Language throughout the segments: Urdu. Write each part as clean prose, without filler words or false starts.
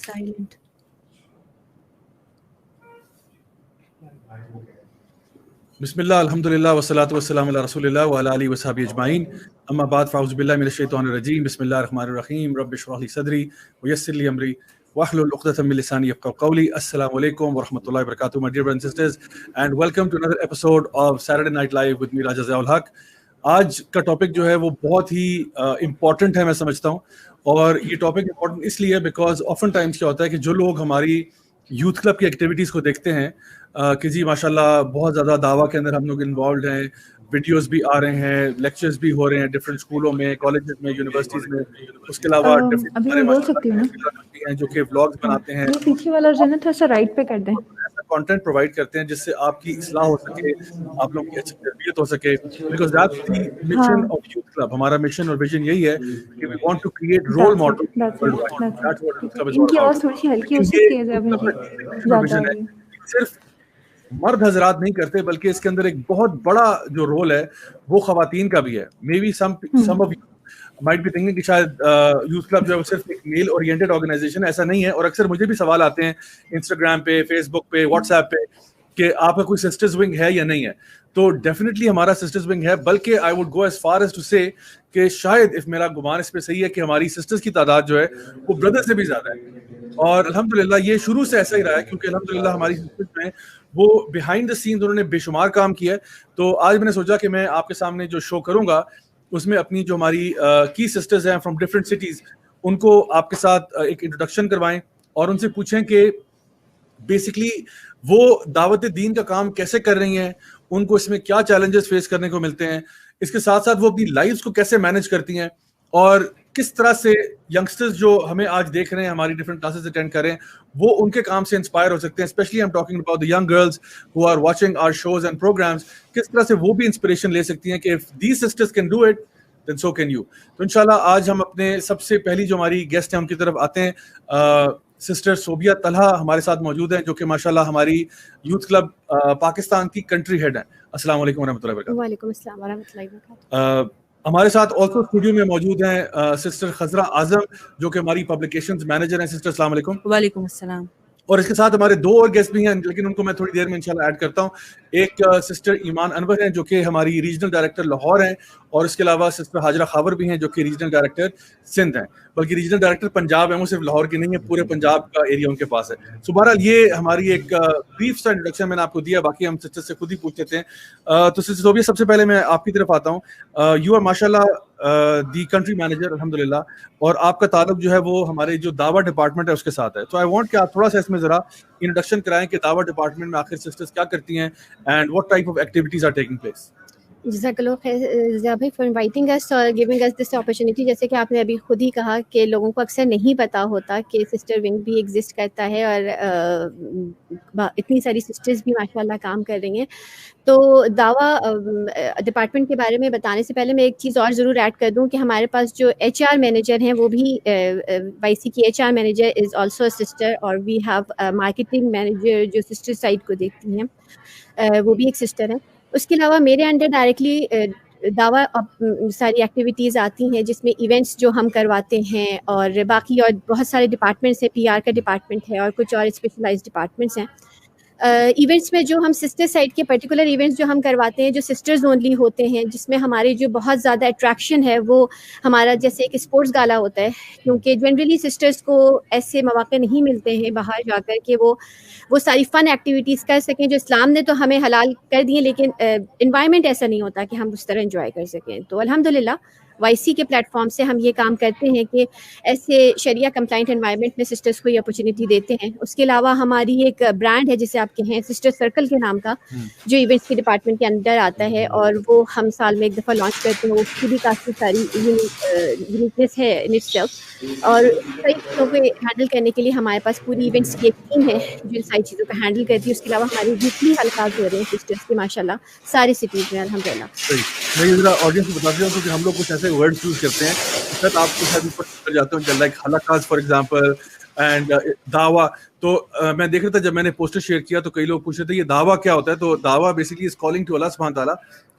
silent. Bismillah, alhamdulillah, wassalatu wassalamu ala rasulillah wa ala alihi wa sahbihi ajma'in. Amma ba'd, fa'udhu billahi minash shaitanir rajim. Bismillahir rahmanir rahim. Rabbi shrah li sadri wa yassir li amri wahlul 'uqdatan min lisani yafqahu qawli. Assalamu alaikum wa rahmatullahi wa barakatuh, my dear brothers and sisters, and welcome to another episode of Saturday Night Live with me, Raja Ziaul Haq. آج کا ٹاپک جو ہے وہ بہت ہی امپورٹنٹ ہے میں سمجھتا ہوں, اور یہ ٹاپک امپورٹنٹ اس لیے بیکاز آفن ٹائمس کیا ہوتا ہے کہ جو لوگ ہماری یوتھ کلب کی ایکٹیویٹیز کو دیکھتے ہیں کہ جی ماشاء اللہ بہت زیادہ دعویٰ کے اندر ہم لوگ انوالوڈ ہیں, ویڈیوز بھی آ رہے ہیں, لیکچرز بھی ہو رہے ہیں ڈفرینٹ اسکولوں میں, کالجز میں, یونیورسٹیز میں, اس کے علاوہ ابھی میں بول سکتی ہوں ہیں جو کہ ولاگز بناتے ہیں, پیچھے والا جو ہے نا تھوڑا سا رائٹ پہ کر دیں, کنٹینٹ پرووائڈ کرتے ہیں جس سے آپ کی اصلاح ہو سکے, آپ لوگوں کی اچھی تربیت ہو سکے, because that's the mission of youth club. ہمارا مشن اور ویژن یہی ہے کہ we want to create role model. ان کی آواز تھوڑی سی ہلکی ہو سکتی ہے اب زیادہ. صرف مرد حضرات نہیں کرتے بلکہ اس کے اندر ایک بہت بڑا جو رول ہے وہ خواتین کا بھی ہے. May be some of might be thinking کہ شاید یوتھ کلب جو ہے وہ صرف ایک میل اورینٹڈ آرگنائزیشن ہے. ایسا نہیں ہے, اور اکثر مجھے بھی سوال آتے ہیں انسٹاگرام پہ, فیس بک پہ, واٹس ایپ پہ کہ آپ کا کوئی سسٹرز ونگ ہے یا نہیں ہے. تو ڈیفینیٹلی ہمارا سسٹرز ونگ ہے, بلکہ I would go as far as to say کہ شاید اف میرا گمان اس پہ صحیح ہے کہ ہماری سسٹرز کی تعداد جو ہے وہ بردر سے بھی زیادہ ہے. اور الحمدللہ یہ شروع سے ایسا ہی رہا ہے کیونکہ الحمدللہ ہماری سسٹرز میں وہ بیہائنڈ دا سینز انہوں نے بے شمار کام کیا ہے. تو آج میں نے سوچا کہ میں آپ کے سامنے جو شو کروں گا اس میں اپنی جو ہماری کی سسٹرز ہیں فرام ڈفرینٹ سٹیز ان کو آپ کے ساتھ ایک انٹروڈکشن کروائیں اور ان سے پوچھیں کہ بیسکلی وہ دعوت دین کا کام کیسے کر رہی ہیں, ان کو اس میں کیا چیلنجز فیس کرنے کو ملتے ہیں, اس کے ساتھ ساتھ وہ اپنی لائفز کو کیسے مینیج کرتی ہیں, اور کس طرح سے ینگسٹرز جو ہمیں آج دیکھ رہے ہیں ہماری ڈفرینٹ کلاسز اٹینڈ کر رہے ہیں وہ ان کے کام سے انسپائر ہو سکتے ہیں. Especially I am talking about the young girls who are watching our shows and programs, کس طرح سے وہ بھی انسپریشن لے سکتی ہیں کہ if these sisters can do it then so can you. تو انشاءاللہ آج ہم اپنے سب سے پہلی جو ہماری گیسٹ ہیں ان کی طرف آتے ہیں. سسٹر صوبیہ طلحہ ہمارے ساتھ موجود ہیں جو کہ ماشاءاللہ ہماری یوتھ کلب پاکستان کی کنٹری ہیڈ ہیں. السلام علیکم ورحمۃ اللہ وبرکاتہ. وعلیکم السلام ورحمۃ اللہ وبرکاتہ. ہمارے ساتھ آلسو اسٹوڈیو میں موجود ہیں سسٹر خضرہ اعظم جو کہ ہماری پبلیکیشنز مینیجر ہیں. سسٹر السلام علیکم. وعلیکم السلام. اور اس کے ساتھ ہمارے دو اور گیسٹ بھی ہیں لیکن ان کو میں تھوڑی دیر میں انشاءاللہ ایڈ کرتا ہوں. ایک سسٹر ایمان انور ہیں جو کہ ہماری ریجنل ڈائریکٹر لاہور ہیں, اور اس کے علاوہ سسٹر ہاجرہ خاور بھی ہیں جو کہ ریجنل ڈائریکٹر سندھ ہیں, بلکہ ریجنل ڈائریکٹر پنجاب ہیں, وہ صرف لاہور کی نہیں ہے, پورے پنجاب کا ایریا ان کے پاس ہے. سو بہرحال یہ ہماری ایک بریف سا انٹروڈکشن میں نے آپ کو دیا, باقی ہم سسٹر سے خود ہی پوچھ لیتے ہیں. تو سسٹر صوبیہ سب سے پہلے میں آپ کی طرف آتا ہوں. یو آر ماشاء اللہ دی کنٹری مینیجر الحمدللہ, اور آپ کا تعلق جو ہے وہ ہمارے جو دعوت ڈپارٹمنٹ ہے اس کے ساتھ ہے. تو آئی وانٹ کہ آپ تھوڑا سا اس میں ذرا انٹروڈکشن کرائیں کہ دعوت ڈپارٹمنٹ میں آخر سسٹرز کیا کرتی ہیں and what type of activities are taking place. جزاک اللہ خیر ضیاء بھائی فار انوائٹنگ اس اور گیونگ اس دس اپرچونیٹی. جیسے کہ آپ نے ابھی خود ہی کہا کہ لوگوں کو اکثر نہیں پتہ ہوتا کہ سسٹر ونگ بھی ایگزسٹ کرتا ہے, اور اتنی ساری سسٹرز بھی ماشاء اللہ کام کر رہی ہیں. تو دعویٰ ڈپارٹمنٹ کے بارے میں بتانے سے پہلے میں ایک چیز اور ضرور ایڈ کر دوں کہ ہمارے پاس جو ایچ آر مینیجر ہیں وہ بھی وائی سی کی H R manager is also a sister, اور وی ہیو مارکیٹنگ مینیجر جو سسٹر سائڈ کو دیکھتی ہیں, وہ بھی ایک سسٹر ہیں. اس کے علاوہ میرے انڈر ڈائریکٹلی دعویٰ ساری ایکٹیویٹیز آتی ہیں جس میں ایونٹس جو ہم کرواتے ہیں, اور باقی اور بہت سارے ڈپارٹمنٹس ہیں, پی آر کا ڈپارٹمنٹ ہے اور کچھ اور اسپیشلائز ڈپارٹمنٹس ہیں. ایونٹس میں جو ہم سسٹر سائڈ کے پرٹیکولر ایونٹس جو ہم کرواتے ہیں جو سسٹرز اونلی ہوتے ہیں, جس میں ہماری جو بہت زیادہ اٹریکشن ہے وہ ہمارا جیسے ایک اسپورٹس گالا ہوتا ہے, کیونکہ جنرلی سسٹرز کو ایسے مواقع نہیں ملتے ہیں باہر جا کر کہ وہ ساری فن ایکٹیویٹیز کر سکیں جو اسلام نے تو ہمیں حلال کر دی ہیں, لیکن انوائرمنٹ ایسا نہیں ہوتا کہ ہم اس طرح انجوائے کر سکیں. تو الحمدللہ وائی سی کے پلیٹ فارم سے ہم یہ کام کرتے ہیں کہ ایسے شریعہ کمپلائنٹ انوائرمنٹ میں سسٹرز کو یہ اپرچونیٹی دیتے ہیں. اس کے علاوہ ہماری ایک برانڈ ہے جسے آپ کہیں سسٹر سرکل کے نام کا, جو ایونٹس کے ڈپارٹمنٹ کے اندر آتا ہے, اور وہ ہم سال میں ایک دفعہ لانچ کرتے ہیں. اس کی بھی کافی ساری یونیکنیس ہے ان اٹ سیلف, اور کئی چیزوں کو ہینڈل کرنے کے لیے ہمارے پاس پوری ایونٹس کی ایک ٹیم ہے جو ان ساری چیزوں کو ہینڈل کرتی ہے. اس کے علاوہ ہماری ویکلی حلقات ہو رہے ہیں سسٹرز کے ماشاء اللہ ساری سٹیز میں الحمدللہ. میں یہ ذرا آڈینس کو بتا دوں کہ ہم لوگ کچھ ایسے ورڈز یوز کرتے ہیں شاید آپ کو شاید اوپر کر جاتے ہیں لائک حلقات فار ایگزامپل اینڈ دعویٰ. تو میں دیکھ رہا تھا جب میں نے پوسٹر شیئر کیا تو کئی لوگ پوچھ رہے تھے یہ دعویٰ کیا ہوتا ہے. تو دعویٰ بیسکلی از کالنگ ٹو اللہ سبحانہ تعالیٰ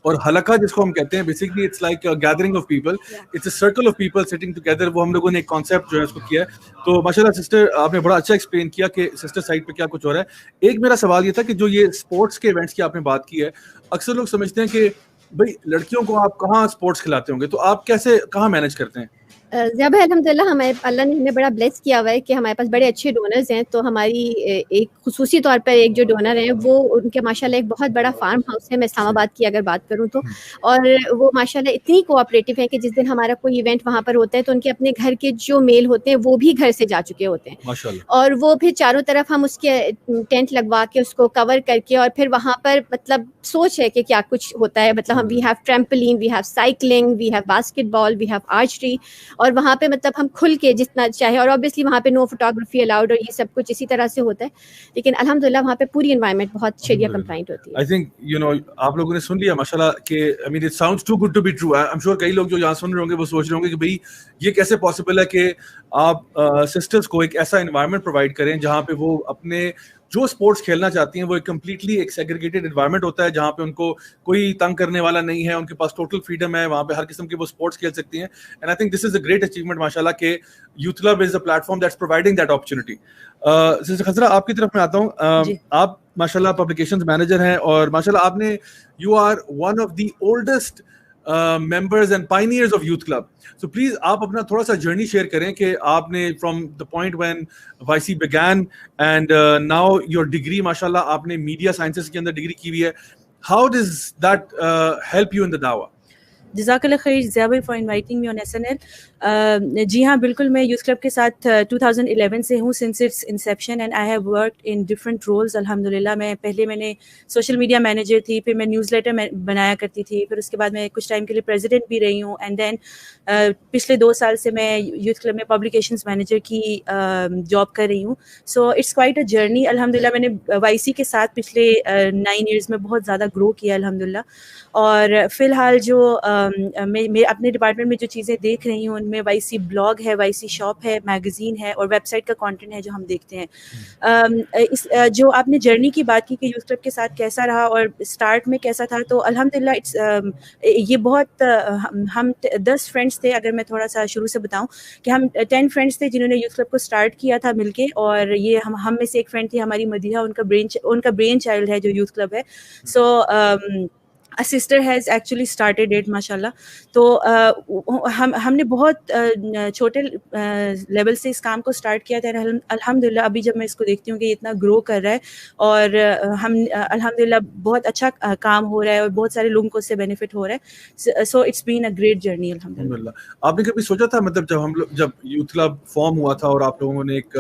اور حلقہ جس کو ہم کہتے ہیں basically it's like gathering of people, it's a circle of people sitting together. وہ ہم لوگوں نے ایک کانسیپٹ جو ہے اس کو کیا ہے. تو ماشاء اللہ سسٹر آپ نے بڑا اچھا ایکسپلین کیا کہ سسٹر سائٹ پہ کیا کچھ ہو رہا ہے. ایک میرا سوال یہ تھا کہ جو یہ اسپورٹس کے ایونٹس کی آپ نے بات کی ہے, اکثر لوگ سمجھتے ہیں کہ بھائی لڑکیوں کو آپ کہاں اسپورٹس کھلاتے ہوں گے, تو آپ کیسے کہاں مینیج کرتے ہیں؟ ضیاء بھائی الحمدللہ ہمیں اللہ نے ہمیں بڑا بلیس کیا ہوا ہے کہ ہمارے پاس بڑے اچھے ڈونرز ہیں. تو ہماری ایک خصوصی طور پر ایک جو ڈونر ہیں وہ ان کے ماشاءاللہ ایک بہت بڑا فارم ہاؤس ہے, میں اسلام آباد کی اگر بات کروں تو, اور وہ ماشاءاللہ اتنی کوآپریٹو ہے کہ جس دن ہمارا کوئی ایونٹ وہاں پر ہوتا ہے تو ان کے اپنے گھر کے جو میل ہوتے ہیں وہ بھی گھر سے جا چکے ہوتے ہیں, اور وہ پھر چاروں طرف ہم اس کے ٹینٹ لگوا کے اس کو کور کر کے, اور پھر وہاں پر مطلب سوچ ہے کہ کیا کچھ ہوتا ہے. مطلب ہم we have trampoline, we have cycling, we have basketball, we have archery, اور وہاں پہ مطلب ہم کھل کے جتنا چاہے, اور obviously وہاں پہ نو فوٹوگرافی الاؤڈ, اور یہ سب کچھ اسی طرح سے ہوتا ہے. لیکن الحمدللہ وہاں پہ پوری انوائرمنٹ بہت شریعہ کمپلائنٹ ہوتی ہے. I think you know آپ لوگوں نے سن لیا ماشاءاللہ کہ I mean it sounds too good to be true. I'm sure کئی لوگ جو یہاں سن رہے ہوں گے وہ سوچ رہے ہوں گے کہ بھئی یہ کیسے پاسبل ہے کہ آپ سسٹرز کو ایک ایسا انوائرمنٹ پرووائڈ کریں جہاں پہ وہ اپنے جو اسپورٹس کھیلنا چاہتی ہیں وہ ایک کمپلیٹلی ایک سیگریگیٹڈ انوائرمنٹ ہوتا ہے جہاں پہ ان کو کوئی تنگ کرنے والا نہیں ہے, ان کے پاس ٹوٹل فریڈم ہے, وہاں پہ ہر قسم کے وہ اسپورٹس کھیل سکتی ہیں. And I think this is a great achievement ماشاءاللہ کہ youth club is a platform that's providing that opportunity. Sister Khazra آپ کی طرف میں آتا ہوں. آپ ماشاءاللہ پبلیکیشنز مینیجر ہیں اور ماشاءاللہ آپ نے you are one of the oldest members and pioneers of youth club. So please آپ اپنا تھوڑا سا جرنی شیئر کریں کہ آپ نے from the point when YC began and now your degree ماشاءاللہ آپ نے میڈیا سائنسز کے اندر ڈگری کی ہوئی ہے. How does that help you in the dawah? جزاک اللہ خیر ضیاء بھائی for inviting me on SNL. جی ہاں بالکل, میں یوتھ کلب کے ساتھ 2011 سے ہوں, since it's inception, and I have worked in different roles الحمدللہ. میں نے سوشل میڈیا مینیجر تھی, پھر میں نیوز لیٹر بنایا کرتی تھی, پھر اس کے بعد میں کچھ ٹائم کے لیے پریزیڈنٹ بھی رہی ہوں, اینڈ دین پچھلے 2 سال سے میں یوتھ کلب میں پبلیکیشنز مینیجر کی جاب کر رہی ہوں. So it's quite a journey الحمدللہ. میں نے YC کے ساتھ پچھلے 9 ایئرس میں بہت زیادہ گرو کیا الحمدللہ, اور فی الحال جو میں اپنے ڈپارٹمنٹ میں جو چیزیں دیکھ رہی ہوں ان میں YC بلاگ ہے, YC شاپ ہے, میگزین ہے, اور ویب سائٹ کا کانٹینٹ ہے جو ہم دیکھتے ہیں. جو آپ نے جرنی کی بات کی کہ یوتھ کلب کے ساتھ کیسا رہا اور اسٹارٹ میں کیسا تھا, تو الحمدللہ یہ بہت, ہم 10 فرینڈس تھے, اگر میں تھوڑا سا شروع سے بتاؤں کہ ہم 10 فرینڈس تھے جنہوں نے یوتھ کلب کو اسٹارٹ کیا تھا مل کے, اور یہ ہم میں سے ایک فرینڈ تھی ہماری مدیحہ, ان کا برین چائلڈ ہے جو یوتھ کلب ہے. سو a sister has actually started it ماشاءاللہ. تو ہم نے بہت چھوٹے لیول سے اس کام کو اسٹارٹ کیا تھا. الحمدللہ ابھی جب میں اس کو دیکھتی ہوں کہ یہ اتنا گرو کر رہا ہے, اور ہم الحمدللہ بہت اچھا کام ہو رہا ہے, اور بہت سارے لوگوں کو اس سے بینیفٹ ہو رہا ہے. So it's been a great journey الحمدللہ. آپ نے کبھی سوچا تھا مطلب جب یوتھ کلب فارم ہوا تھا اور آپ لوگوں نے ایک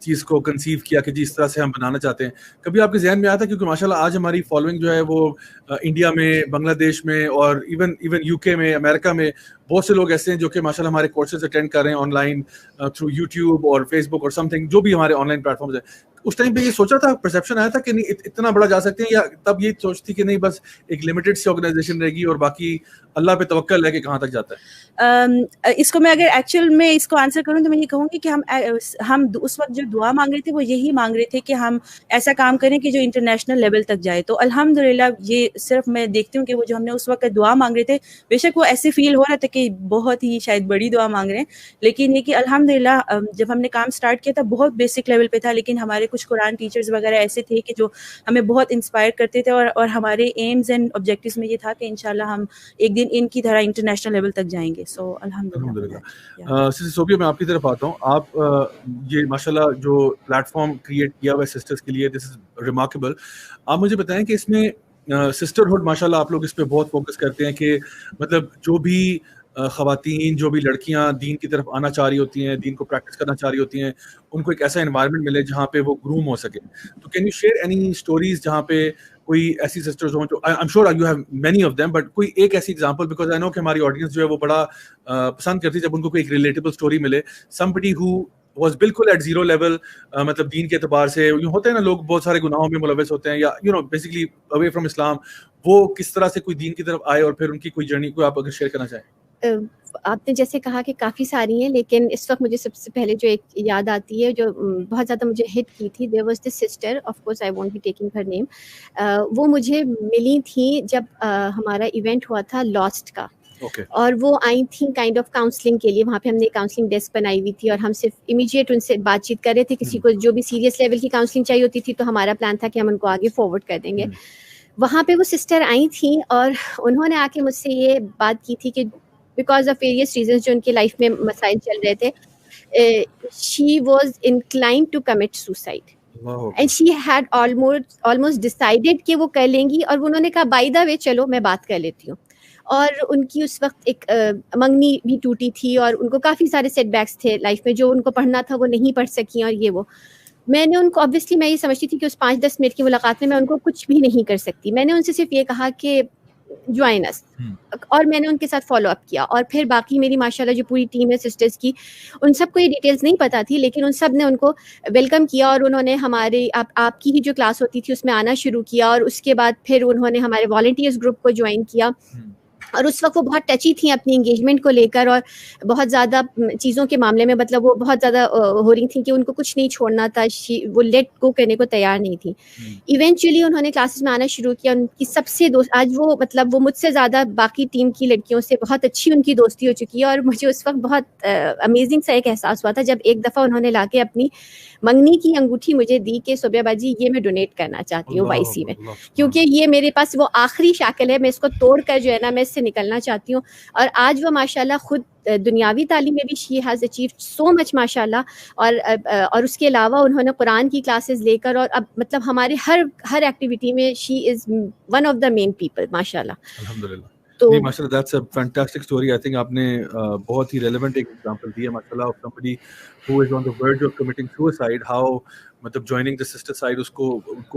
چیز کو کنسیو کیا کہ جی اس طرح سے ہم بنانا چاہتے ہیں, کبھی آپ کے ذہن میں آیا تھا, کیونکہ ماشاءاللہ آج ہماری فالوئنگ جو ہے وہ انڈیا میں, بنگلہ دیش میں, اور ایون UK میں, امریکہ میں بہت سے لوگ ایسے ہیں جو کہ ماشاءاللہ ہمارے کورسز اٹینڈ کر رہے ہیں آن لائن تھرو یوٹیوب اور فیس بک اور سم تھنگ جو بھی ہمارے آن لائن پلیٹ فارمز ہیں. اس ٹائم پہ یہ سوچا تھا, پرسیپشن آیا تھا کہ نہیں اتنا بڑا جا سکتے ہیں, یا تب یہ سوچ تھی کہ نہیں بس ایک لمیٹڈ سی آرگنائزیشن رہے گی اور باقی اللہ پہ توکل ہے کہ کہاں تک جاتا ہے؟ اس کو میں اگر ایکچوئل میں اس کو آنسر کروں تو میں یہ کہوں گی کہ ہم اس وقت جو دعا مانگ رہے تھے وہ یہی مانگ رہے تھے کہ ہم ایسا کام کریں کہ جو انٹرنیشنل لیول تک جائے. تو الحمدللہ یہ صرف میں دیکھتی ہوں کہ وہ جو ہم نے اس وقت دعا مانگ رہے تھے, بے شک وہ ایسے فیل ہو رہا تھا کہ بہت ہی شاید بڑی دعا مانگ رہے ہیں, لیکن یہ کہ الحمدللہ جب ہم نے کام اسٹارٹ کیا تھا بہت بیسک لیول پہ تھا, لیکن ہمارے کچھ قرآن ٹیچرز وغیرہ ایسے تھے کہ جو ہمیں بہت انسپائر کرتے تھے, اور ہمارے ایمز اینڈ آبجیکٹیوز میں یہ تھا کہ انشاءاللہ ہم ایک دن ان کی طرح انٹرنیشنل لیول تک جائیں گے. سو الحمدللہ. سسٹر صوفیہ میں آپ کی طرف آتا ہوں. آپ یہ ماشاءاللہ جو پلیٹ فارم کریٹ کیا ہوا ہے سسٹرز کے لیے, دس از ریمارکیبل. آپ مجھے بتائیں کہ اس میں سسٹرہڈ ماشاءاللہ آپ لوگ اس پہ بہت فوکس کرتے ہیں کہ مطلب جو بھی خواتین, جو بھی لڑکیاں دین کی طرف آنا چاہ رہی ہوتی ہیں, دین کو پریکٹس کرنا چاہ رہی ہوتی ہیں, ان کو ایک ایسا انوائرمنٹ ملے جہاں پہ وہ گروم ہو سکے. تو can you share any stories جہاں پہ کوئی ایسی سسٹرز ہوں جو I am sure you have many of them, but کوئی ایک ایسی ایگزامپل, بیکاز آئی نو کہ ہماری آڈینس جو ہے وہ بڑا پسند کرتی ہے جب ان کو کوئی ایک ریلیٹیبل اسٹوری ملے, somebody who was بالکل ایٹ زیرو لیول, مطلب دین کے اعتبار سے ہوتے ہیں نا لوگ بہت سارے گناہوں میں ملوث ہوتے ہیں, یا بیسکلی اوے فرام اسلام, وہ کس طرح سے کوئی دین کی طرف آئے اور پھر ان کی کوئی جرنی کو آپ اگر شیئر کرنا چاہیں. آپ نے جیسے کہا کہ کافی ساری ہیں، لیکن اس وقت مجھے سب سے پہلے جو ایک یاد آتی ہے جو بہت زیادہ مجھے ہٹ کی تھی، there was this sister, of course I won't be taking her name. وہ مجھے ملی تھیں جب ہمارا ایونٹ ہوا تھا لاسٹ کا. اور وہ آئی تھیں کائنڈ آف کاؤنسلنگ کے لیے. وہاں پہ ہم نے کاؤنسلنگ ڈیسک بنائی ہوئی تھی اور ہم صرف امیجیٹ ان سے بات چیت کر رہے تھے. کسی کو جو بھی سیریس لیول کی کاؤنسلنگ چاہیے ہوتی تھی تو ہمارا پلان تھا کہ ہم ان کو آگے فارورڈ کر دیں گے. وہاں پہ وہ سسٹر آئی تھیں اور انہوں نے آ کے مجھ سے یہ بات کی تھی کہ بیکاز آف ویریس ریزنس جو ان کی لائف میں مسائل چل رہے تھے, she was inclined to commit suicide and she had almost decided کہ وہ کر لیں گی. اور انہوں نے کہا بائی دا وے چلو میں بات کر لیتی ہوں. اور ان کی اس وقت ایک منگنی بھی ٹوٹی تھی اور ان کو کافی سارے سیٹ بیکس تھے لائف میں, جو ان کو پڑھنا تھا وہ نہیں پڑھ سکیں. اور یہ وہ میں نے ان کو obviously میں یہ سمجھتی تھی کہ اس 5-10 منٹ کی ملاقات میں ان کو کچھ بھی نہیں کر سکتی. میں نے ان سے صرف یہ کہا کہ جوائن اس, اور میں نے ان کے ساتھ فالو اپ کیا. اور پھر باقی میری ماشاءاللہ جو پوری ٹیم ہے سسٹرز کی, ان سب کو یہ ڈیٹیلز نہیں پتہ تھی, لیکن ان سب نے ان کو ویلکم کیا اور انہوں نے ہمارے آپ کی ہی جو کلاس ہوتی تھی اس میں آنا شروع کیا. اور اس کے بعد پھر انہوں نے ہمارے والنٹیئرز گروپ کو جوائن کیا. اور اس وقت وہ بہت ٹچی تھیں اپنی انگیجمنٹ کو لے کر, اور بہت زیادہ چیزوں کے معاملے میں مطلب وہ بہت زیادہ ہو رہی تھیں کہ ان کو کچھ نہیں چھوڑنا تھا, وہ لیٹ گو کرنے کو تیار نہیں تھیں. ایونچولی انہوں نے کلاسز میں آنا شروع کیا. ان کی سب سے دوست آج وہ مطلب وہ مجھ سے زیادہ باقی ٹیم کی لڑکیوں سے بہت اچھی ان کی دوستی ہو چکی ہے. اور مجھے اس وقت بہت امیزنگ سا ایک احساس ہوا تھا جب ایک دفعہ انہوں نے لا کے اپنی منگنی کی انگوٹھی مجھے دی کہ صوبیہ باجی یہ میں ڈونیٹ کرنا چاہتی ہوں وائی سی میں, کیونکہ یہ میرے پاس وہ آخری شاکل ہے, میں اس کو توڑ کر جو ہے نا میں اس سے نکلنا چاہتی ہوں. اور آج وہ ماشاءاللہ خود دنیاوی تعلیم میں بھی شی ہیز اچیوڈ سو مچ ماشاءاللہ. اور اس کے علاوہ انہوں نے قرآن کی کلاسز لے کر, اور اب مطلب ہمارے ہر ایکٹیویٹی میں she is one of the main people ماشاءاللہ. الحمدللہ. تو ماشاءاللہ that's a fantastic story. I think آپ نے بہت ہی ریلیونٹ ایک ایگزامپل دی ہے ماشاءاللہ of somebody who is on the verge of committing suicide, how مطلب joining the sister side اس کو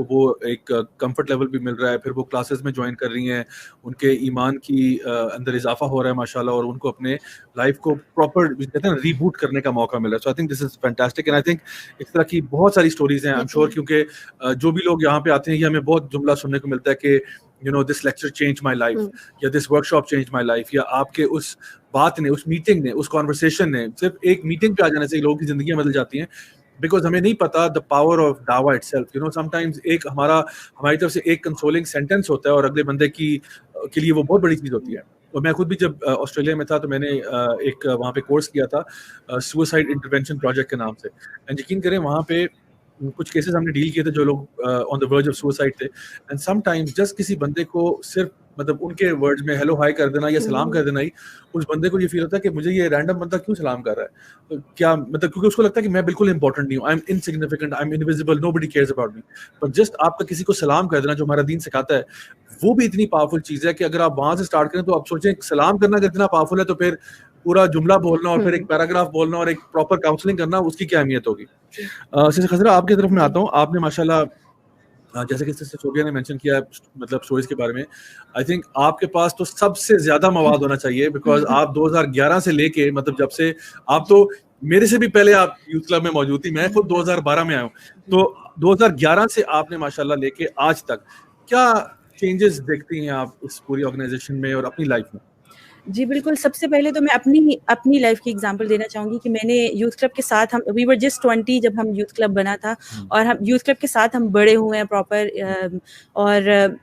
وہ ایک کمفرٹ لیول بھی مل رہا ہے, پھر وہ کلاسز میں جوائن کر رہی ہیں, ان کے ایمان کی اندر اضافہ ہو رہا ہے ماشاءاللہ, اور ان کو اپنے لائف کو پراپر کہتے ہیں ریبوٹ کرنے کا موقع مل رہا ہے. So I think this is fantastic, and I think اس طرح کی بہت ساری اسٹوریز ہیں. آئی ایم شیور کیونکہ جو بھی لوگ یہاں پہ آتے ہیں یہ ہمیں بہت جملہ سننے کو ملتا ہے کہ you know this lecture changed my life, یا this workshop changed my life, یا آپ کے اس بات نے, اس میٹنگ نے, اس کانورسیشن نے, صرف ایک میٹنگ پہ آ جانے سے لوگوں کی زندگیاں بدل جاتی ہیں. بیکاز ہمیں نہیں پتا دا پاور آف دعویٰ itself. You know sometimes ایک ہماری طرف سے ایک کنسولنگ سینٹینس ہوتا ہے اور اگلے بندے کے لیے وہ بہت بڑی چیز ہوتی ہے. اور میں خود بھی جب آسٹریلیا میں تھا تو میں نے ایک وہاں پہ کورس کیا تھا سوسائڈ انٹرونشن پروجیکٹ کے نام سے. اینڈ یقین کریں وہاں پہ کچھ کیسز ہم نے ڈیل کیے تھے جو لوگ آن دا ورج آف سوسائڈ تھے. اینڈ سم ٹائمز جسٹ کسی بندے کو صرف مطلب ان کے ورڈز میں ہیلو ہائی کر دینا یا سلام کر دینا ہی, اس بندے کو یہ فیل ہوتا ہے کہ مجھے یہ رینڈم بندہ کیوں سلام کر رہا ہے, کیا مطلب کیونکہ اس کو لگتا ہے کہ میں بالکل امپورٹنٹ نہیں ہوں, I am insignificant, I am invisible, nobody cares about me. But just آپ کا کسی کو سلام کر دینا جو ہمارا دین سکھاتا ہے, وہ بھی اتنی پاورفل چیز ہے کہ اگر آپ وہاں سے اسٹارٹ کریں تو آپ سوچیں سلام کرنا اگر اتنا پاورفل ہے تو پھر پورا جملہ بولنا اور پھر ایک پیراگراف بولنا اور ایک پراپر کاؤنسلنگ کرنا, اس کی کیا اہمیت ہوگی. سسٹر خضرہ آپ کی طرف میں آتا ہوں. آپ نے ماشاءاللہ جیسے کہ سسٹر صوبیہ نے مینشن کیا مطلب اسٹوریز کے بارے میں, آئی تھنک آپ کے پاس تو سب سے زیادہ مواد ہونا چاہیے, بیکاز آپ 2011 سے لے کے مطلب جب سے آپ تو میرے سے بھی پہلے آپ یوتھ کلب میں موجود تھی, میں خود 2012 میں آیا ہوں, تو 2011 سے آپ نے ماشاءاللہ لے کے آج تک کیا چینجز دیکھتی ہیں آپ اس پوری آرگنائزیشن میں اور اپنی لائف میں؟ جی بالکل. سب سے پہلے تو میں اپنی لائف کی ایگزامپل دینا چاہوں گی کہ میں نے یوتھ کلب کے ساتھ وی ور جسٹ 20 جب ہم یوتھ کلب بنا تھا, اور ہم یوتھ کلب کے ساتھ ہم بڑے ہوئے ہیں پراپر, اور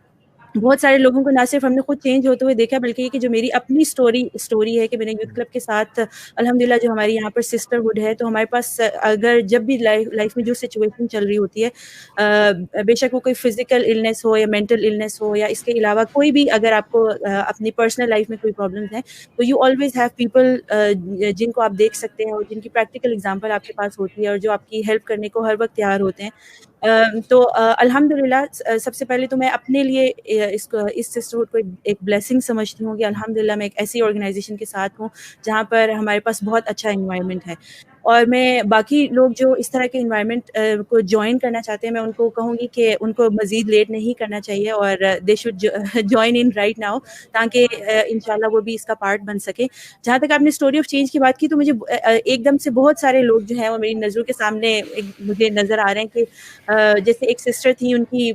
بہت سارے لوگوں کو نہ صرف ہم نے خود چینج ہوتے ہوئے دیکھا بلکہ یہ کہ جو میری اپنی اسٹوری ہے کہ میں نے یوتھ کلب کے ساتھ الحمدللہ جو ہماری یہاں پر سسٹرہڈ ہے, تو ہمارے پاس اگر جب بھی لائف میں جو سچویشن چل رہی ہوتی ہے, بے شک وہ کوئی فزیکل النس ہو یا مینٹل النس ہو یا اس کے علاوہ کوئی بھی, اگر آپ کو اپنی پرسنل لائف میں کوئی پرابلمس ہیں تو یو آلویز ہیو پیپل جن کو آپ دیکھ سکتے ہیں اور جن کی پریکٹیکل ایگزامپل آپ کے پاس ہوتی ہے اور جو آپ کی ہیلپ کرنے کو ہر وقت تیار ہوتے ہیں. تو الحمدللہ سب سے پہلے تو میں اپنے لیے اس سسٹرہڈ کو ایک بلیسنگ سمجھتی ہوں کہ الحمدللہ میں ایک ایسی آرگنائزیشن کے ساتھ ہوں جہاں پر ہمارے پاس بہت اچھا انوائرمنٹ ہے. اور میں باقی لوگ جو اس طرح کے انوائرمنٹ کو جوائن کرنا چاہتے ہیں میں ان کو کہوں گی کہ ان کو مزید لیٹ نہیں کرنا چاہیے اور they should join in right now تاکہ انشاءاللہ وہ بھی اس کا پارٹ بن سکے. جہاں تک آپ نے اسٹوری آف چینج کی بات کی تو مجھے ایک دم سے بہت سارے لوگ جو ہیں وہ میری نظروں کے سامنے مجھے نظر آ رہے ہیں کہ جیسے ایک سسٹر تھی ان کی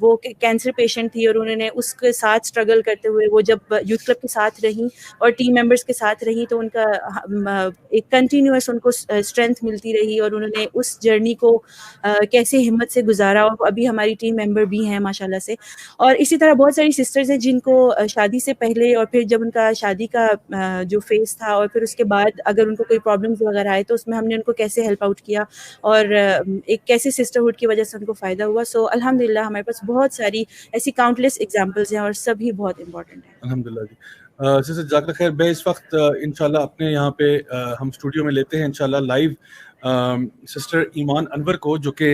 وہ کینسر پیشنٹ تھی اور انہوں نے اس کے ساتھ اسٹرگل کرتے ہوئے وہ جب یوتھ کلب کے ساتھ رہیں اور ٹیم ممبرس کے ساتھ رہیں تو ان کا ایک کنٹینیوس ان کو اسٹرینتھ ملتی رہی اور انہوں نے اس جرنی کو کیسے ہمت سے گزارا اور ابھی ہماری ٹیم ممبر بھی ہیں ماشاءاللہ سے. اور اسی طرح بہت ساری سسٹرز ہیں جن کو شادی سے پہلے اور پھر جب ان کا شادی کا جو فیز تھا اور پھر اس کے بعد اگر ان کو کوئی پرابلمز وغیرہ آئے تو اس میں ہم نے ان کو کیسے ہیلپ آؤٹ کیا اور ایک کیسے سسٹرہڈ کی وجہ سے ان کو فائدہ ہوا. سو الحمدللہ ہمارے پاس بہت ساری ایسی کاؤنٹلیس ایگزامپلز ہیں اور سبھی بہت امپورٹنٹ ہیں. الحمدللہ جی. سسٹر جزاک خیر. میں اس وقت انشاءاللہ اپنے یہاں پہ ہم اسٹوڈیو میں لیتے ہیں انشاءاللہ لائیو سسٹر ایمان انور کو جو کہ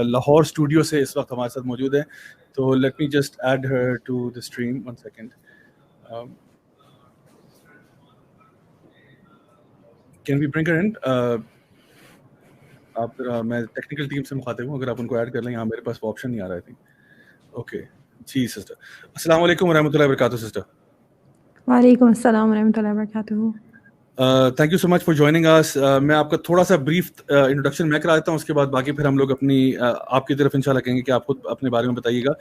لاہور اسٹوڈیو سے اس وقت ہمارے ساتھ موجود ہیں. تو let me just add her to the stream. One second. Can we bring her in? آپ میں ٹیکنیکل ٹیم سے مخاطب ہوں, اگر آپ ان کو ایڈ کر لیں. یہاں میرے پاس وہ آپشن نہیں آ رہا ہے. اوکے جی سسٹر. السلام علیکم ورحمۃ اللہ وبرکاتہ سسٹر. وعلیکم السلام ورحمۃ اللہ وبرکاتہ. Thank you so much for joining us. میں آپ کا تھوڑا سا بریف انٹروڈکشن میں کرا دیتا ہوں, اس کے بعد باقی پھر ہم لوگ اپنی آپ کی طرف انشاءاللہ کہیں گے کہ آپ خود اپنے بارے میں بتائیے گا.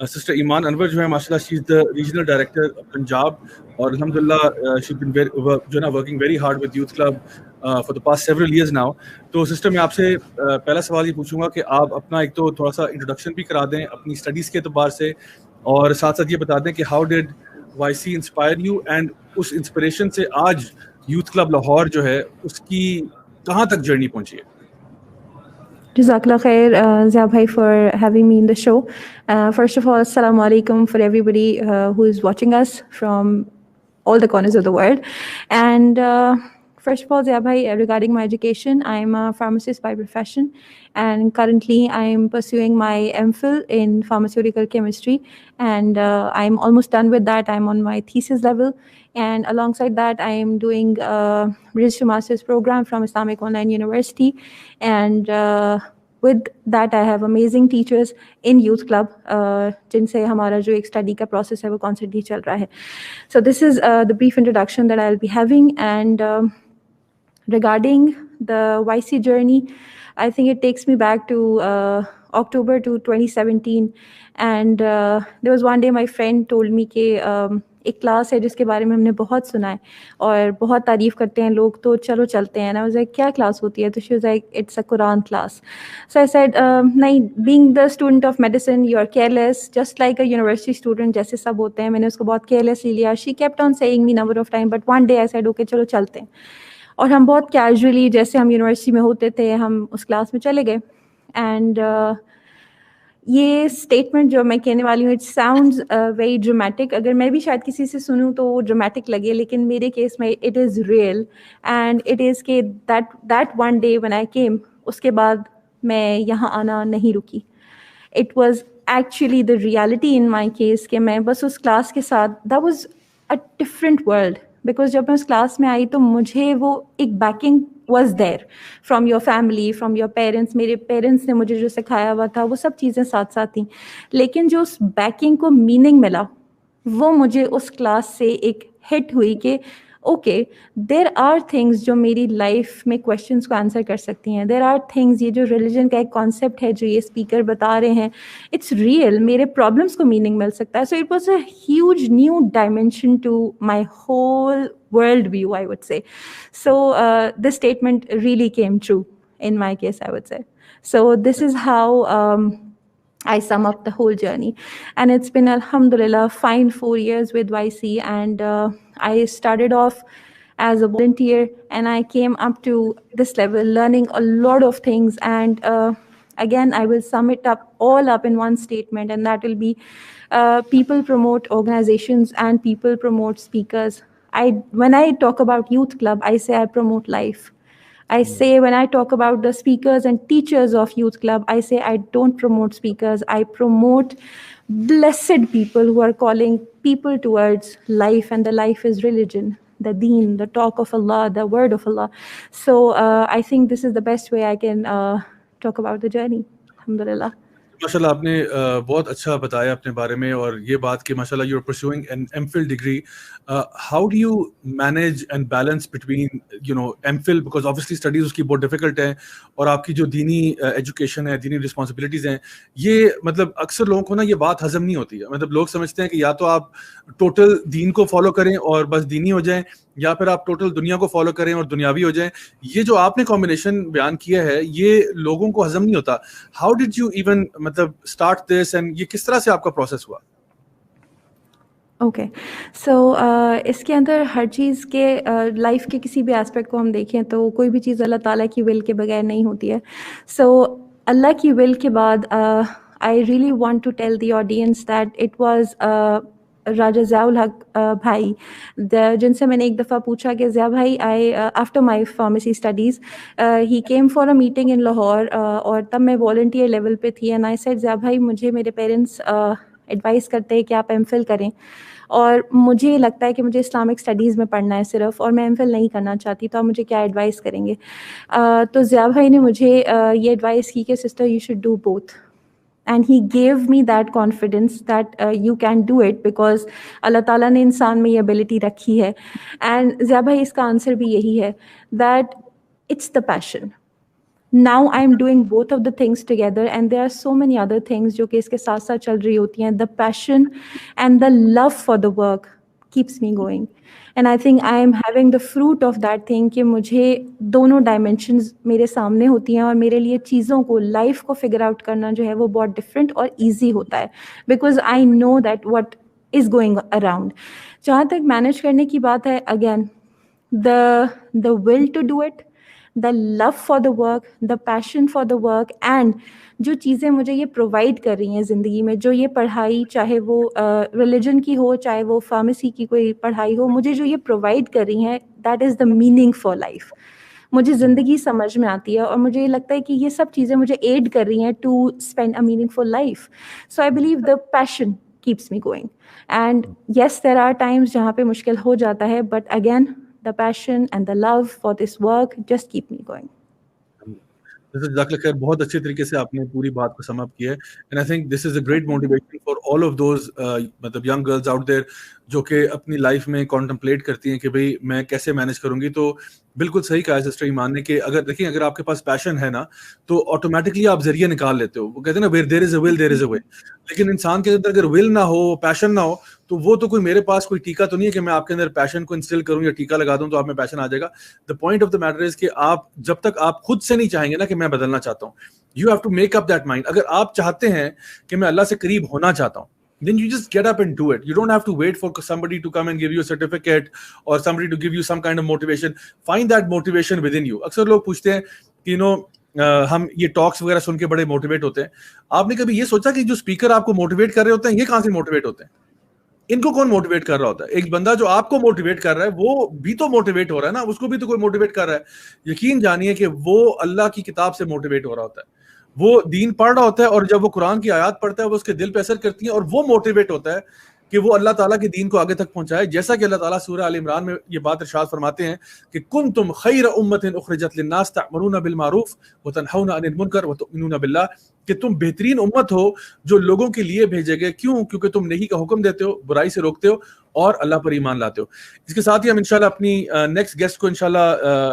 سسٹر ایمان انور جو ہے ماشاءاللہ شی از دا ریجنل ڈائریکٹر پنجاب اور الحمدللہ شی بن جو ہے نا working very hard with youth club for the past several years now. تو سسٹر میں آپ سے پہلا سوال یہ پوچھوں گا کہ آپ اپنا ایک تو تھوڑا سا انٹروڈکشن بھی کرا دیں اپنی اسٹڈیز کے اعتبار سے اور ساتھ ساتھ یہ بتا دیں کہ how did Y C inspire you and اس انسپریشن سے آج یوتھ کلب لاہور جو ہے اس کی کہاں تک جرنی پہنچی ہے. جزاک اللہ خیر Zia bhai for having me in the show. First of all, assalamu alaikum for everybody who is watching us from all the corners of the world. And first of all, Zia bhai, regarding my education, I am a pharmacist by profession and currently I am pursuing my MPhil in pharmaceutical chemistry and I am almost done with that. I am on my thesis level and alongside that I am doing a registered master's program from Islamic Online University and with that I have amazing teachers in youth club جن سے ہمارا جو ایک اسٹڈی کا پروسیس ہے وہ کانسٹنٹلی چل رہا ہے. So this is the brief introduction that I'll be having and regarding the YC journey, I think it takes me back to October to 2017 and there was one day my friend told me کہ ایک کلاس ہے جس کے بارے میں ہم نے بہت سنا ہے اور بہت تعریف کرتے ہیں لوگ تو چلو چلتے ہیں. نا like کیا کلاس ہوتی ہے؟ تو she was like it's a Quran class. So I said نہیں, being the student of medicine you are careless just like a university student جیسے سب ہوتے ہیں. میں نے اس کو بہت carelessly لیا. She kept on saying me number of time but one day I said okay چلو چلتے ہیں اور ہم بہت کیجولی جیسے ہم یونیورسٹی میں ہوتے تھے ہم اس کلاس میں چلے گئے. اینڈ یہ اسٹیٹمنٹ جو میں کہنے والی ہوں اٹ ساؤنڈز ویری ڈرامیٹک. اگر میں بھی شاید کسی سے سنوں تو وہ ڈرامیٹک لگے لیکن میرے کیس میں it is real and it is کہ that one day when I came اس کے بعد میں یہاں آنا نہیں رکی. It was actually the reality in my case کہ میں بس اس کلاس کے ساتھ that was a different world because جب میں اس کلاس میں آئی تو مجھے وہ ایک backing was there from your family from your parents. میرے پیرنٹس نے مجھے جو سکھایا ہوا تھا وہ سب چیزیں ساتھ ساتھ تھیں لیکن جو اس بیکنگ کو میننگ ملا وہ مجھے اس کلاس سے ایک ہٹ ہوئی کہ اوکے دیر آر تھنگس جو میری لائف میں کویشچنس کو آنسر کر سکتی ہیں. دیر آر تھنگس یہ جو ریلیجن کا ایک کانسیپٹ ہے جو یہ اسپیکر بتا رہے ہیں اٹس ریئل. میرے پرابلمس کو میننگ مل سکتا ہے. So it was a huge new dimension to my whole world view I would say. So this statement really came true in my case I would say. So this is how I sum up the whole journey and it's been alhamdulillah fine 4 years with YC and I started off as a volunteer and I came up to this level learning a lot of things and again I will sum it up all up in one statement and that will be people promote organizations and people promote speakers. When I talk about youth club, I say I promote life. I say when I talk about the speakers and teachers of youth club, I say I don't promote speakers. I promote blessed people who are calling people towards life and the life is religion. the deen, the talk of Allah, the word of Allah. So I think this is the best way I can talk about the journey. Alhamdulillah. ماشاء اللہ آپ نے بہت اچھا بتایا اپنے بارے میں, اور یہ بات کہ ماشاء اللہ you are pursuing an M Phil degree. How do you manage and balance between you know M Phil, because obviously studies اس کی بہت ڈیفیکلٹ ہیں, اور آپ کی جو دینی ایجوکیشن ہے, دینی رسپانسبلٹیز ہیں, یہ مطلب اکثر لوگوں کو نا یہ بات ہضم نہیں ہوتی ہے. مطلب لوگ سمجھتے ہیں کہ یا تو آپ ٹوٹل دین کو فالو کریں اور بس دینی ہو جائیں, یا پھر آپ ٹوٹل دنیا کو فالو کریں اور دنیاوی ہو جائیں. یہ جو آپ نے کمبینیشن بیان کیا ہے یہ لوگوں کو ہضم نہیں ہوتا. ہاؤ ڈڈ یو ایون مطلب اسٹارٹ دس, اینڈ یہ کس طرح سے آپ کا پروسیس ہوا؟ اوکے, سو اس کے اندر ہر چیز کے لائف کے کسی بھی اسپیکٹ کو ہم دیکھیں تو کوئی بھی چیز اللہ تعالیٰ کی ول کے بغیر نہیں ہوتی ہے. سو اللہ کی ول کے بعد I really want to tell the audience that it was Raja Zia ul Haq بھائی, جن سے میں نے ایک دفعہ پوچھا کہ ضیاء بھائی I after my pharmacy studies he came for a meeting in Lahore, اور تب میں والنٹیئر لیول پہ تھی, اینڈ آئی سیڈ ضیاء بھائی مجھے میرے پیرنٹس ایڈوائز کرتے ہیں کہ آپ ایم فل کریں, اور مجھے لگتا ہے کہ مجھے اسلامک اسٹڈیز میں پڑھنا ہے صرف, اور میں ایم فل نہیں کرنا چاہتی, تو آپ مجھے کیا ایڈوائز کریں گے؟ تو ضیاء بھائی نے مجھے یہ ایڈوائز کی کہ sister you should do both, and he gave me that confidence that you can do it, because اللہ تعالیٰ نے انسان میں یہ ایبلٹی رکھی ہے. اینڈ ضیاء بھائی اس کا آنسر بھی یہی ہے that it's the passion. Now I'm doing both of the things together, and there are so many other things جو کہ اس کے ساتھ ساتھ چل رہی ہوتی ہیں. The passion and the love for the work keeps me going, and I think I am having the fruit of that thing کہ مجھے دونوں ڈائمینشنز میرے سامنے ہوتی ہیں, اور میرے لیے چیزوں کو, لائف کو فگر آؤٹ کرنا جو ہے وہ بہت ڈفرینٹ اور ایزی ہوتا ہے, because I know that what is going around. جہاں تک مینیج کرنے کی بات ہے, again the will to do it, the love for the work, the passion for the work, and جو چیزیں مجھے یہ پرووائڈ کر رہی ہیں زندگی میں, جو یہ پڑھائی, چاہے وہ ریلیجن کی ہو, چاہے وہ فارمیسی کی کوئی پڑھائی ہو, مجھے جو یہ پرووائڈ کر رہی ہیں, that is the meaning for life. مجھے زندگی سمجھ میں آتی ہے, اور مجھے یہ لگتا ہے کہ یہ سب چیزیں مجھے ایڈ کر رہی ہیں to spend a meaningful life. So I believe the passion keeps me going, and yes there are times جہاں پہ مشکل ہو جاتا ہے, but again the passion and the love for this work just keep me going. جزاک اللہ خیر, بہت اچھے طریقے سے آپ نے پوری بات کو سم اپ کیا ہے, and I think this is a great motivation for all of those مطلب ینگ گرلز آؤٹ دیر جو کہ اپنی لائف میں کانٹمپلیٹ کرتی ہیں کہ بھئی میں کیسے مینیج کروں گی. تو بالکل صحیح کہا ہے سسٹر ایمان نے کہ اگر دیکھیں اگر آپ کے پاس پیشن ہے نا تو آٹومیٹکلی آپ ذریعہ نکال لیتے ہو. وہ کہتے ہیں نا where there is a will there is اے وے, لیکن انسان کے اندر اگر ول نہ ہو, پیشن نہ ہو, تو وہ تو کوئی میرے پاس کوئی ٹیکا تو نہیں ہے کہ میں آپ کے اندر پیشن کو انسٹل کروں یا ٹیکا لگا دوں تو آپ میں پیشن آ جائے گا. The point of the matter is کہ آپ جب تک آپ خود سے نہیں چاہیں گے نا کہ میں بدلنا چاہتا ہوں, you have to make up that mind. اگر آپ چاہتے ہیں کہ میں اللہ سے قریب ہونا چاہتا ہوں, then you just get up and do it. You don't have to wait for somebody to come and give you a certificate or somebody to give you some kind of motivation. Find that motivation within you. اکثر لوگ پوچھتے ہیں کہ ہم یہ ٹاکس وغیرہ سن کے بڑے موٹیویٹ ہوتے ہیں. آپ نے کبھی یہ سوچا کہ جو اسپیکر آپ کو موٹیویٹ کر رہے ہوتے ہیں یہ کہاں سے موٹیویٹ ہوتے ہیں؟ ان کو کون موٹیویٹ کر رہا ہوتا ہے؟ ایک بندہ جو آپ کو موٹیویٹ کر رہا ہے وہ بھی تو موٹیویٹ ہو رہا ہے نا, اس کو بھی تو کوئی موٹیویٹ کر رہا ہے. یقین جانیے کہ وہ اللہ کی کتاب سے موٹیویٹ ہو رہا ہوتا ہے, وہ دین پڑھ رہا ہوتا ہے, اور جب وہ قرآن کی آیات پڑھتا ہے وہ اس کے دل پہ اثر کرتی ہیں, اور وہ موٹیویٹ ہوتا ہے کہ وہ اللہ تعالیٰ کے دین کو آگے تک پہنچائے. جیسا کہ اللہ تعالیٰ سورہ آل عمران میں یہ بات ارشاد فرماتے ہیں کہ کنتم خیر امۃ اخرجت للناس تأمرون بالمعروف وتنہون عن المنکر وتؤمنون باللہ, کہ تم بہترین امت ہو جو لوگوں کے لیے بھیجے گئے. کیوں؟ کیونکہ تم نیکی کا حکم دیتے ہو, برائی سے روکتے ہو, اور اللہ پر ایمان لاتے ہو. اس کے ساتھ ہی ہم انشاءاللہ اپنی نیکسٹ گیسٹ کو انشاءاللہ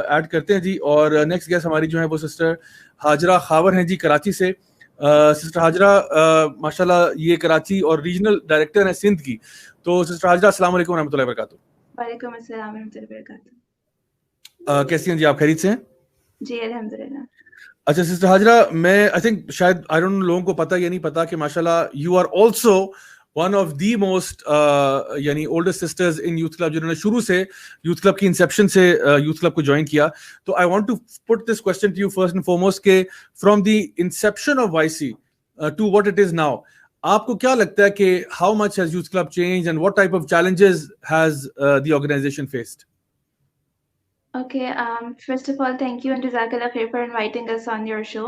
ایڈ کرتے ہیں جی. اور نیکسٹ گیسٹ ہماری جو ہے وہ سسٹر ہاجرہ خاور ہیں جی, کراچی سے. سسٹر ہاجرہ ماشاءاللہ یہ کراچی اور ریجنل ڈائریکٹر ہیں سندھ کی. تو سسٹر ہاجرہ السلام علیکم ورحمۃ اللہ وبرکاتہ. وعلیکم السلام ورحمۃ اللہ وبرکاتہ. کیسی ہیں جی آپ؟ خیریت سے ہیں؟ جی الحمدللہ. اچھا سسٹر ہاجرہ, میں آئی تھنک شاید آئی ڈونٹ نو لوگوں کو پتہ یا نہیں پتا کہ ماشاءاللہ you are also one of the most یعنی oldest sisters in youth club, جنہوں نے شروع سے یوتھ کلب کی انسیپشن سے یوتھ کلب کو جوائن کیا. تو I want to put this question to you first and foremost کہ from the inception of Y C to what it is now, آپ کو کیا لگتا ہے کہ how much has youth club change and what type of challenges has the organization faced? Okay, first of all, thank you and Jazakallah khair for inviting us on your show.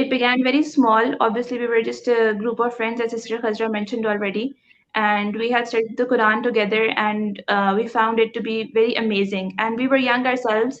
It began very small. Obviously, we were just a group of friends, as Sister Khazra mentioned already, and we had studied the Quran together, and we found it to be very amazing. And we were young ourselves.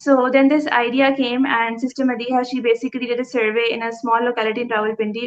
So then this idea came, and Sister Madiha, she basically did a survey in a small locality in Rawalpindi.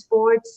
sports,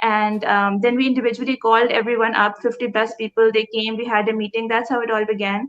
And then we individually called everyone up, 50 plus people. They came, we had a meeting. That's how it all began.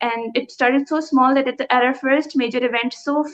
And it started so small that at our first major event, so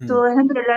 So alhamdulillah,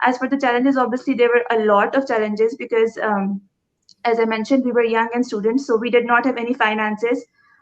As for the challenges, obviously there were a lot of challenges because as I mentioned, we were young and students, so we did not have any finances.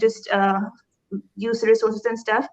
just use resources and stuff.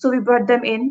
So we brought them in.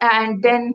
And then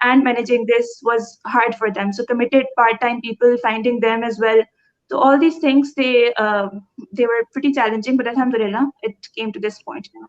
and managing this was hard for them. So committed part-time people, finding them as well. So all these things, they were pretty challenging, but alhamdulillah, it came to this point now.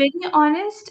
Very honest,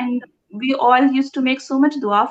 and we all used to make so much dua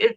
It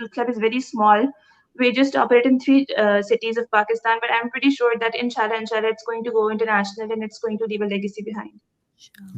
Youth Club is very small. We just operate in 3 cities of Pakistan, but I'm pretty sure that inshallah it's going to go international and it's going to leave a legacy behind.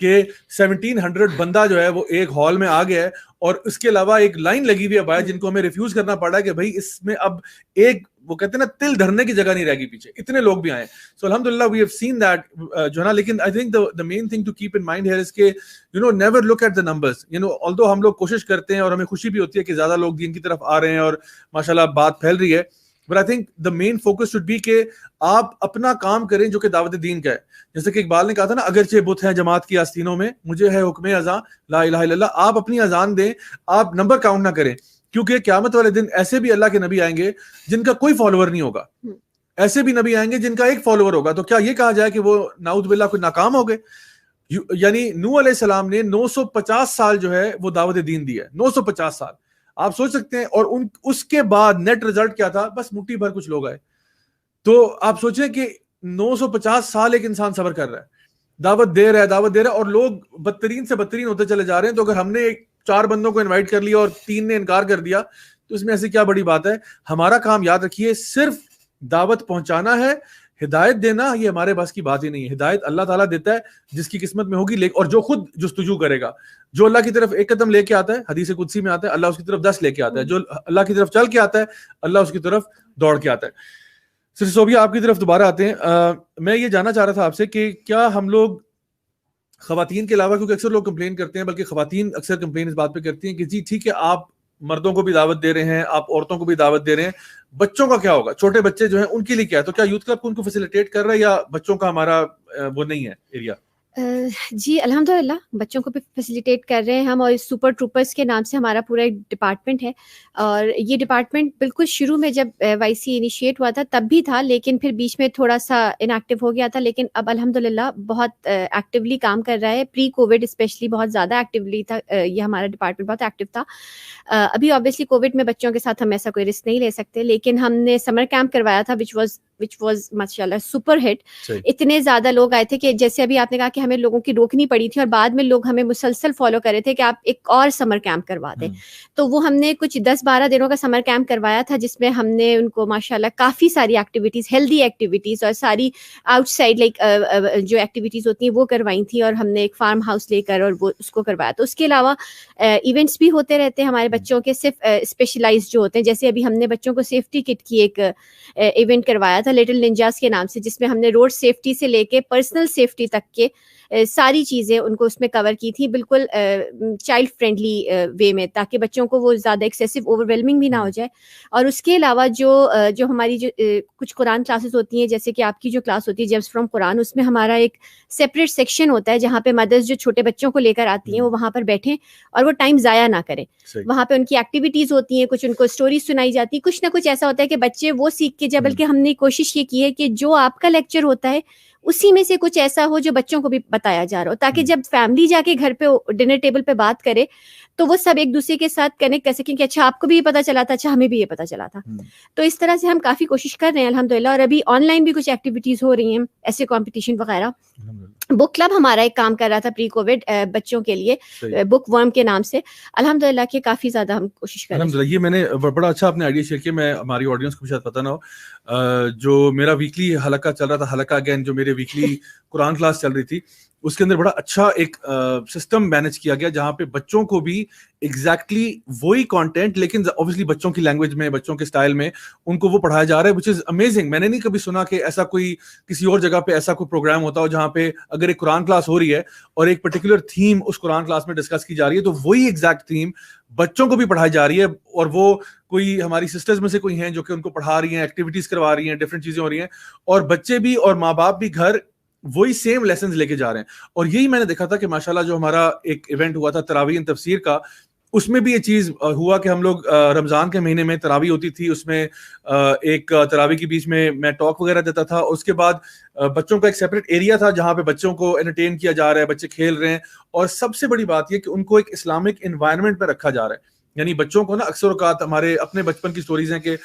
کہ 1700 بندہ جو ہے وہ ایک ہال میں آ گیا ہے, اور اس کے علاوہ ایک لائن لگی ہوئی ہے باہر جن کو ہمیں ریفیوز کرنا پڑا ہے کہ بھائی اس میں اب ایک وہ کہتے ہیں نا تل دھرنے کی جگہ نہیں رہ گئی پیچھے, اتنے لوگ بھی آئے. سو الحمدللہ وی ہیو سین دیٹ جو ہے نا. لیکن I think the main thing to keep in mind here is کہ never look at the numbers. although ہم لوگ کوشش کرتے ہیں اور ہمیں خوشی بھی ہوتی ہے کہ زیادہ لوگ دین کی طرف آ رہے ہیں اور ماشاءاللہ بات پھیل رہی ہے, but I think the main focus should be کہ آپ اپنا کام کریں جو کہ دعوت دین کا ہے. جیسے کہ اقبال نے کہا تھا نا, اگرچہ بت ہیں جماعت کی آستینوں میں, مجھے ہے حکم اذان لا الہ الا اللہ. آپ اپنی اذان دیں, آپ نمبر کاؤنٹ نہ کریں, کیونکہ قیامت والے دن ایسے بھی اللہ کے نبی آئیں گے جن کا کوئی فالوور نہیں ہوگا, ایسے بھی نبی آئیں گے جن کا ایک فالوور ہوگا. تو کیا یہ کہا جائے کہ وہ نعوذ باللہ کوئی ناکام ہو گئے؟ یعنی نوح علیہ السلام نے 950 سال جو ہے وہ دعوت دین دی ہے, 950 سال. آپ سوچ سکتے ہیں, اور اس کے بعد نیٹ رزلٹ کیا تھا؟ بس مٹھی بھر کچھ لوگ آئے. تو آپ سوچیں کہ 950 سال ایک انسان صبر کر رہا ہے, دعوت دے رہا ہے, اور لوگ بدترین سے بدترین ہوتے چلے جا رہے ہیں. تو اگر ہم نے 4 بندوں کو انوائٹ کر لیا اور 3 نے انکار کر دیا تو اس میں ایسی کیا بڑی بات ہے؟ ہمارا کام یاد رکھیے صرف دعوت پہنچانا ہے, ہدایت دینا یہ ہمارے بس کی بات ہی نہیں ہے. ہدایت اللہ تعالیٰ دیتا ہے جس کی قسمت میں ہوگی, اور جو خود جستجو کرے گا. جو اللہ کی طرف ایک قدم لے کے آتا ہے, حدیث قدسی میں آتا ہے, اللہ اس کی طرف 10 لے کے آتا ہے. جو اللہ کی طرف چل کے آتا ہے, اللہ اس کی طرف دوڑ کے آتا ہے. سر صوبیہ آپ کی طرف دوبارہ آتے ہیں. میں یہ جاننا چاہ رہا تھا آپ سے کہ کیا ہم لوگ خواتین کے علاوہ, کیونکہ اکثر لوگ کمپلین کرتے ہیں, بلکہ خواتین اکثر کمپلین اس بات پہ کرتی ہیں کہ جی ٹھیک ہے آپ مردوں کو بھی دعوت دے رہے ہیں, آپ عورتوں کو بھی دعوت دے رہے ہیں, بچوں کا کیا ہوگا؟ چھوٹے بچے جو ہیں ان کے لیے کیا ہے؟ تو کیا یوتھ کلب ان کو فیسیلیٹیٹ کر رہا ہے یا بچوں کا ہمارا وہ نہیں ہے ایریا؟ جی الحمدللہ بچوں کو بھی فیسیلیٹیٹ کر رہے ہیں ہم, اور سپر ٹروپرز کے نام سے ہمارا پورا ایک ڈپارٹمنٹ ہے. اور یہ ڈپارٹمنٹ بالکل شروع میں جب وائی سی انیشیٹ ہوا تھا تب بھی تھا, لیکن پھر بیچ میں تھوڑا سا انیکٹیو ہو گیا تھا. لیکن اب الحمدللہ بہت ایکٹیولی کام کر رہا ہے. پری کووڈ اسپیشلی بہت زیادہ ایکٹیولی تھا, یہ ہمارا ڈپارٹمنٹ بہت ایکٹیو تھا. ابھی آبویسلی کووڈ میں بچوں کے ساتھ ہم ایسا کوئی رسک نہیں لے سکتے, لیکن ہم نے سمر کیمپ کروایا تھا which was ماشاءاللہ سپر ہٹ. اتنے زیادہ لوگ آئے تھے کہ جیسے ابھی آپ نے کہا کہ ہمیں لوگوں کی روکنی پڑی تھی, اور بعد میں لوگ ہمیں مسلسل فالو کر رہے تھے کہ آپ ایک اور سمر کیمپ کروا دیں. تو وہ ہم نے کچھ 10-12 دنوں کا سمر کیمپ کروایا تھا, جس میں ہم نے ان کو ماشاءاللہ کافی ساری ایکٹیویٹیز, ہیلدی ایکٹیویٹیز اور ساری آؤٹ سائڈ لائک جو ایکٹیویٹیز ہوتی ہیں وہ کروائی تھیں, اور ہم نے ایک فارم ہاؤس لے کر اور وہ اس کو کروایا. تو اس کے علاوہ ایونٹس بھی ہوتے رہتے ہیں ہمارے بچوں کے, صرف اسپیشلائز جو ہوتے ہیں. جیسے ابھی ہم نے بچوں کو سیفٹی کٹ کی ایک ایونٹ کروایا تھا لٹل ننجاز کے نام سے, جس میں ہم نے روڈ سیفٹی سے لے کے پرسنل سیفٹی تک کے ساری چیزیں ان کو اس میں کور کی تھی, بالکل چائلڈ فرینڈلی وے میں, تاکہ بچوں کو وہ زیادہ ایکسیسو اوور ویلمنگ بھی نہ ہو جائے. اور اس کے علاوہ جو ہماری جو کچھ قرآن کلاسز ہوتی ہیں, جیسے کہ آپ کی جو کلاس ہوتی ہے جیمز فرام قرآن, اس میں ہمارا ایک سیپریٹ سیکشن ہوتا ہے جہاں پہ مدرس جو چھوٹے بچوں کو لے کر آتی ہیں وہ وہاں پر بیٹھیں اور وہ ٹائم ضائع نہ کریں. وہاں پہ ان کی ایکٹیویٹیز ہوتی ہیں, کچھ ان کو اسٹوریز سنائی جاتی, کچھ نہ کچھ ایسا ہوتا ہے کہ بچے وہ سیکھ کے جائے. بلکہ ہم نے کوشش یہ کی ہے کہ جو آپ کا لیکچر ہوتا ہے اسی میں سے کچھ ایسا ہو جو بچوں کو بھی بتایا جا رہا ہو, تاکہ جب فیملی جا کے گھر پہ ڈنر ٹیبل پہ بات کرے تو وہ سب ایک دوسرے کے ساتھ کنیکٹ کر سکیں کہ اچھا آپ کو بھی یہ پتا چلا تھا, اچھا ہمیں بھی یہ پتا چلا تھا. تو اس طرح سے ہم کافی کوشش کر رہے ہیں الحمدللہ. اور ابھی آن لائن بھی کچھ ایکٹیویٹیز ہو رہی ہیں, ایسے کمپٹیشن وغیرہ. بک کلب ہمارا ایک کام کر رہا تھا پری کووڈ بچوں کے لیے, بک ورم کے نام سے. الحمدللہ کہ کافی زیادہ ہم کوشش کر رہے ہیں. الحمدللہ یہ میں نے بڑا اچھا اپنے آئیڈیا شیئر کیا. میں ہماری آڈینس کو بھی شاید پتہ نہ ہو, جو میرا ویکلی حلقہ چل رہا تھا, حلقہ اگین جو میرے ویکلی قرآن کلاس چل رہی تھی, اس کے اندر بڑا اچھا ایک سسٹم مینج کیا گیا جہاں پہ بچوں کو بھی ایگزیکٹلی وہی کانٹینٹ, لیکن اوبیسلی بچوں کی لینگویج میں, بچوں کے اسٹائل میں ان کو وہ پڑھایا جا رہا ہے, وچ از امیزنگ. میں نے نہیں کبھی سنا کہ ایسا کوئی کسی اور جگہ پہ ایسا کوئی پروگرام ہوتا ہو جہاں پہ اگر ایک قرآن کلاس ہو رہی ہے اور ایک پرٹیکولر تھیم اس قرآن کلاس میں ڈسکس کی جا رہی ہے, تو وہی ایگزیکٹ تھیم بچوں کو بھی پڑھائی جا رہی ہے. اور وہ کوئی ہماری سسٹرز میں سے کوئی ہیں جو کہ ان کو پڑھا رہی ہیں, ایکٹیویٹیز کروا رہی ہیں, ڈفرینٹ چیزیں ہو رہی ہیں, اور بچے بھی اور ماں باپ بھی گھر وہی سیم لیسنز لے کے جا رہے ہیں. اور یہی میں نے دیکھا تھا کہ ماشاءاللہ جو ہمارا ایک ایونٹ ہوا تھا تراویح تفسیر کا, اس میں بھی یہ چیز ہوا کہ ہم لوگ رمضان کے مہینے میں تراویح ہوتی تھی, اس میں ایک تراویح کے بیچ میں ٹاک وغیرہ دیتا تھا. اس کے بعد بچوں کا ایک سیپریٹ ایریا تھا جہاں پہ بچوں کو انٹرٹین کیا جا رہا ہے, بچے کھیل رہے ہیں. اور سب سے بڑی بات یہ کہ ان کو ایک اسلامک انوائرمنٹ پہ رکھا جا رہا ہے. یعنی بچوں کو نا اکثر اوقات ہمارے اپنے بچپن کی سٹوریز ہیں کہ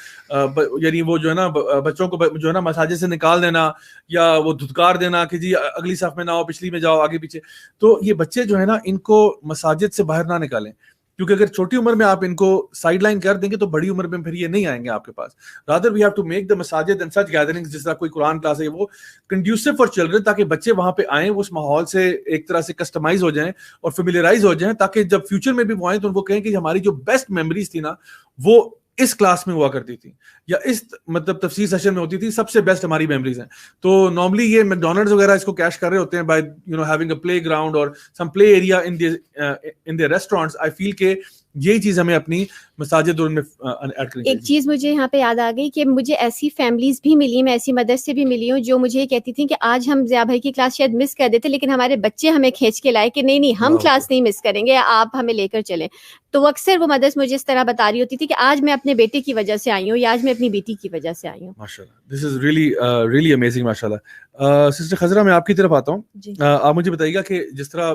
یعنی وہ جو ہے نا بچوں کو جو ہے نا مساجد سے نکال دینا یا وہ دھتکار دینا کہ جی اگلی صف میں نہ آؤ, پچھلی میں جاؤ, آگے پیچھے. تو یہ بچے جو ہے نا ان کو مساجد سے باہر نہ نکالیں, کیونکہ اگر چھوٹی عمر میں آپ ان کو سائڈ لائن کر دیں گے تو بڑی عمر میں پھر یہ نہیں آئیں گے آپ کے پاس. Rather we have to make the مساجد اینڈ سچ گیدرنگز, جس طرح کوئی قرآن کلاس ہے وہ کنڈیوسو فار چلڈرن, تاکہ بچے وہاں پہ آئیں, وہ اس ماحول سے ایک طرح سے کسٹمائز ہو جائیں اور فیملیئرائز ہو جائیں, تاکہ جب فیوچر میں بھی وہ آئیں تو ان کو کہیں کہ ہماری جو بیسٹ میموریز تھی نا وہ اس کلاس میں ہوا کرتی تھی, یا اس مطلب تفسیر سیشن میں ہوتی تھی, سب سے بیسٹ ہماری میموریز ہیں. تو نارملی یہ میکڈونلڈز وغیرہ اس کو کیش کر رہے ہوتے ہیں by having a play ground اور سم پلے ایریا ان دی ریسٹورینٹس. آئی فیل کہ یہی چیز ہمیں اپنی مساجد میں ایڈ کرنی چاہیے. ایک چیز مجھے یہاں پہ یاد آ گئی کہ مجھے ایسی فیملیز بھی ملی, میں ایسی مدرس سے بھی ملی ہوں جو مجھے یہ کہتی تھیں کہ آج ہم ضیاء بھائی کی کلاس شاید مس کر دیتے, لیکن ہمارے بچے ہمیں کھینچ کے لائے کہ نہیں ہم کلاس نہیں مس کریں گے, آپ ہمیں لے کر چلیں. تو اکثر وہ مدرس مجھے اس طرح بتا رہی ہوتی تھی کہ آج میں اپنے بیٹے کی وجہ سے آئی ہوں, یا آج میں اپنی بیٹی کی وجہ سے آئی ہوں. ماشاءاللہ, دس از ریئلی امیزنگ. ماشاءاللہ. سسٹر خضرہ, میں آپ کی طرف آتا ہوں. آپ مجھے بتائیے گا کہ جس طرح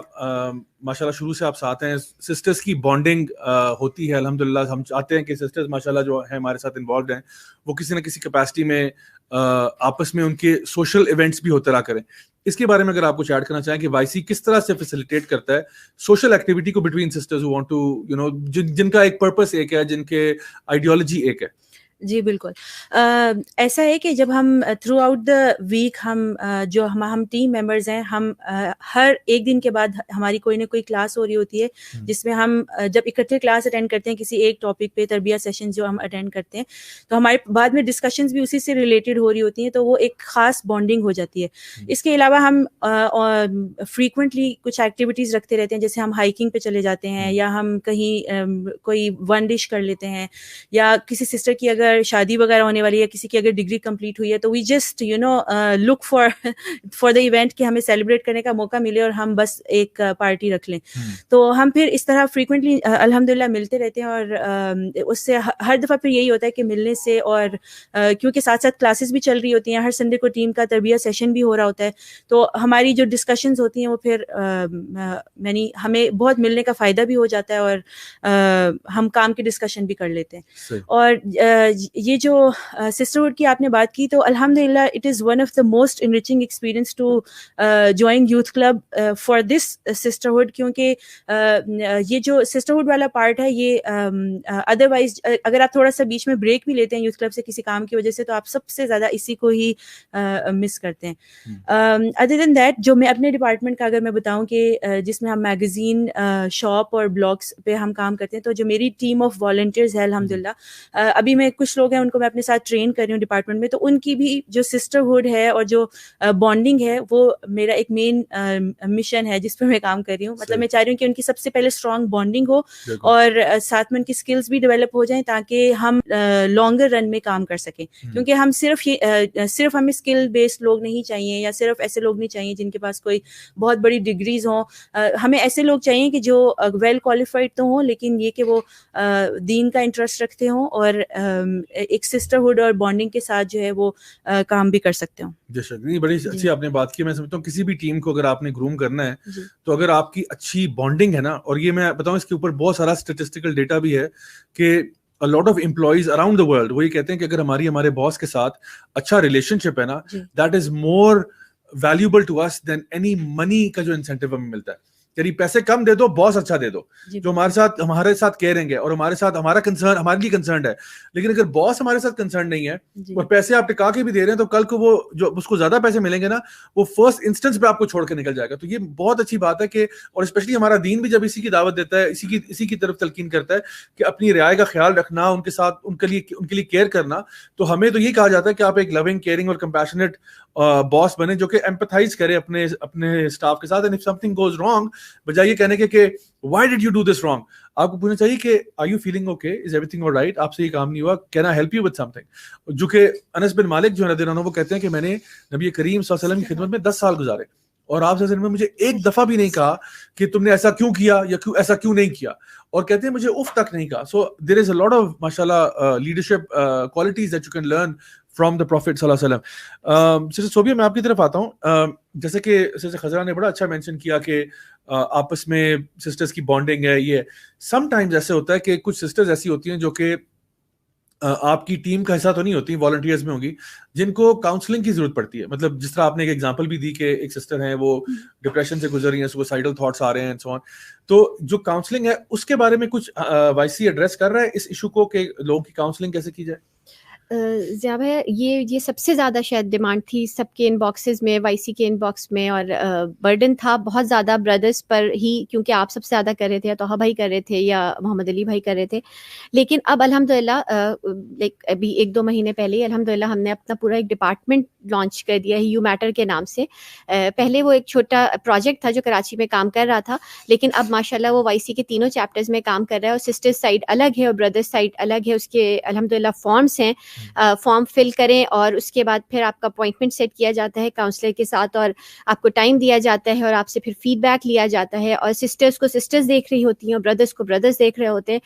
ماشاءاللہ شروع سے آپ ساتھ ہیں, سسٹرز کی بانڈنگ ہوتی ہے الحمدللہ. ہم چاہتے ہیں کہ سسٹرز ماشاءاللہ جو ہیں ہمارے ساتھ انوالوڈ ہیں وہ کسی نہ کسی کیپیسٹی میں آپس میں ان کے سوشل ایونٹس بھی ہوتے رہا کریں. اس کے بارے میں اگر آپ کچھ ایڈ کرنا چاہیں کہ وائی سی کس طرح سے فیسیلیٹیٹ کرتا ہے سوشل ایکٹیویٹی کو between sisters who want to جن کا ایک پرپس ایک ہے, جن کے آئیڈیالوجی ایک ہے. جی بالکل. ایسا ہے کہ جب ہم تھرو آؤٹ دا ویک ہم ٹیم ممبرز ہیں, ہم ہر ایک دن کے بعد ہماری کوئی نہ کوئی کلاس ہو رہی ہوتی ہے جس میں ہم جب اکٹھے کلاس اٹینڈ کرتے ہیں کسی ایک ٹاپک پہ, تربیہ سیشن جو ہم اٹینڈ کرتے ہیں, تو ہمارے بعد میں ڈسکشنز بھی اسی سے ریلیٹڈ ہو رہی ہوتی ہیں, تو وہ ایک خاص بانڈنگ ہو جاتی ہے. اس کے علاوہ ہم فریکوینٹلی کچھ ایکٹیویٹیز رکھتے رہتے ہیں, جیسے ہم ہائکنگ پہ چلے جاتے ہیں, یا ہم کہیں کوئی ون ڈش کر لیتے ہیں, یا کسی سسٹر کی اگر شادی وغیرہ ہونے والی ہے, کسی کی اگر ڈگری کمپلیٹ ہوئی ہے, تو we just look for the event کہ ہمیں سیلیبریٹ کرنے کا موقع ملے اور ہم بس ایک پارٹی رکھ لیں. تو ہم پھر اس طرح فریکوینٹلی الحمدللہ ملتے رہتے ہیں, اور اس سے ہر دفعہ پھر یہی ہوتا ہے کہ ملنے سے, اور کیونکہ ساتھ ساتھ کلاسز بھی چل رہی ہوتی ہیں, ہر سنڈے کو ٹیم کا تربیہ سیشن بھی ہو رہا ہوتا ہے, تو ہماری جو ڈسکشنز ہوتی ہیں وہ پھر یعنی ہمیں بہت ملنے کا فائدہ بھی ہو جاتا ہے, اور ہم کام کی ڈسکشن بھی کر لیتے ہیں. اور یہ جو سسٹرہڈ کی آپ نے بات کی, تو الحمدللہ it is one of the most enriching experience to join youth club for this sisterhood, کیونکہ یہ جو سسٹرہڈ والا پارٹ ہے یہ ادروائز اگر آپ تھوڑا سا بیچ میں بریک بھی لیتے ہیں یوتھ کلب سے کسی کام کی وجہ سے, تو آپ سب سے زیادہ اسی کو ہی مس کرتے ہیں. ادر دین دیٹ, جو میں اپنے ڈپارٹمنٹ کا اگر میں بتاؤں کہ جس میں ہم میگزین شاپ اور بلاگس پہ ہم کام کرتے ہیں, تو جو میری ٹیم آف والنٹیئرز ہے الحمدللہ, ابھی میں کچھ لوگ ہیں ان کو میں اپنے ساتھ ٹرین کر رہی ہوں ڈپارٹمنٹ میں, تو ان کی بھی جو سسٹرہڈ ہے اور جو بانڈنگ ہے وہ میرا ایک مین مشن ہے جس پہ میں کام کر رہی ہوں. مطلب میں چاہ رہی ہوں کہ ان کی سب سے پہلے اسٹرانگ بانڈنگ ہو, اور ساتھ میں ان کی اسکلز بھی ڈیولپ ہو جائیں, تاکہ ہم لانگر رن میں کام کر سکیں. کیونکہ ہم صرف ہمیں اسکل بیسڈ لوگ نہیں چاہیے, یا صرف ایسے لوگ نہیں چاہیے جن کے پاس کوئی بہت بڑی ڈگریز ہوں. ہمیں ایسے لوگ چاہیے کہ جو ویل کوالیفائڈ تو ہوں, لیکن یہ کہ وہ دین کا انٹرسٹ رکھتے ہوں, اور ایک سسٹرہڈ اور بانڈنگ کے ساتھ جو ہے وہ کام بھی کر سکتے ہوں. جی نہیں, بڑی اچھی آپ نے بات کی. میں سمجھتا ہوں کسی بھی ٹیم کو اگر آپ نے گروم کرنا ہے تو اگر آپ کی اچھی بانڈنگ ہے نا, اور یہ میں بتاؤں اس کے اوپر بہت سارا اسٹیٹسٹیکل ڈیٹا بھی ہے کہ a lot of employees around the world وہ یہ کہتے ہیں کہ اگر ہمارے باس کے ساتھ اچھا ریلیشن شپ ہے نا, that is more valuable to us than any money کا جو انسینٹیو ہمیں ملتا ہے. یعنی پیسے کم دے دو, باس اچھا دے دو, جو ہمارے ساتھ کہہ رہیں گے اور ہمارا کنسرن ہمارے لیے کنسرنڈ ہے. لیکن اگر باس ہمارے ساتھ کنسرن نہیں ہے اور پیسے آپ ٹکا کے بھی دے رہے ہیں, تو کل کو وہ جو اس کو زیادہ پیسے ملیں گے نا, وہ فرسٹ انسٹنس پہ آپ کو چھوڑ کے نکل جائے گا. تو یہ بہت اچھی بات ہے کہ, اور اسپیشلی ہمارا دین بھی جب اسی کی دعوت دیتا ہے, اسی کی طرف تلقین کرتا ہے کہ اپنی رعایا کا خیال رکھنا, ان کے ساتھ ان کے لیے کیئر کرنا. تو ہمیں تو یہ کہا جاتا ہے کہ آپ ایک لونگ, کیئرنگ اور کمپیشنیٹ باس بنے, جو کہ ایمپتھائز کرے اپنے اسٹاف کے ساتھ. And if some thing goes wrong, بجائے یہ کہنے کہ why did you do this wrong, آپ کو پوچھنا چاہیے کہ are you feeling okay, is everything all right, آپ سے یہ کام نہیں ہوا, can I help you with something. جو کہ انس بن مالک جو رضی اللہ عنہ وہ کہتے ہیں کہ میں نے نبی کریم صلی اللہ علیہ وسلم کی خدمت میں 10 سال گزارے, اور آپ صلی اللہ علیہ وسلم نے مجھے ایک دفعہ بھی نہیں کہا کہ تم نے ایسا کیوں کیا یا ایسا کیوں نہیں کیا, اور کہتے ہیں مجھے اف تک نہیں کہا. سو there is a lot of ماشاءاللہ leadership qualities that you can learn from the Prophet صلی اللہ علیہ وسلم. سسٹر صوبیہ, میں آپ کی طرف آتا ہوں. جیسے کہ سسٹر خضرہ نے بڑا اچھا مینشن کیا کہ آپس میں سسٹرز کی بانڈنگ ہے. یہ سم ٹائمز ایسے ہوتا ہے کہ کچھ سسٹرز ایسی ہوتی ہیں جو کہ آپ کی ٹیم کا حصہ تو نہیں ہوتی, والنٹیئرز میں ہوں گی جن کو کاؤنسلنگ کی ضرورت پڑتی ہے. مطلب جس طرح آپ نے ایک ایگزامپل بھی دی کہ ایک سسٹر ہیں وہ ڈپریشن سے گزر رہی ہیں, سوسائڈل تھاٹس آ رہے ہیں, سو آن. تو جو کاؤنسلنگ ہے اس کے بارے میں کچھ وائی سی ایڈریس کر رہا ہے اس ایشو کو کہ لوگوں کی کاؤنسلنگ کیسے کی جائے؟ ضیاء بھائی یہ سب سے زیادہ شاید ڈیمانڈ تھی سب کے ان باکسز میں, وائی سی کے ان باکس میں, اور برڈن تھا بہت زیادہ برادرس پر ہی, کیونکہ آپ سب سے زیادہ کر رہے تھے, یا توحہ بھائی کر رہے تھے یا محمد علی بھائی کر رہے تھے. لیکن اب الحمدللہ لائک ابھی 1-2 مہینے پہلے ہی الحمدللہ ہم نے اپنا پورا ایک ڈپارٹمنٹ لانچ کر دیا ہے یو میٹر کے نام سے. پہلے وہ ایک چھوٹا پروجیکٹ تھا جو کراچی میں کام کر رہا تھا, لیکن اب ماشاءاللہ وہ وائی سی کے تینوں چیپٹرز میں کام کر رہا ہے, اور سسٹرز سائڈ الگ ہے اور بردرز سائڈ الگ ہے. اس کے الحمدللہ فارمز ہیں, فارم فل کریں اور اس کے بعد پھر آپ کا اپوائنٹمنٹ سیٹ کیا جاتا ہے کاؤنسلر کے ساتھ, اور آپ کو ٹائم دیا جاتا ہے, اور آپ سے پھر فیڈ بیک لیا جاتا ہے, اور سسٹرز کو سسٹرز دیکھ رہی ہوتی ہیں اور بردرز کو بردرز دیکھ رہے ہوتے ہیں.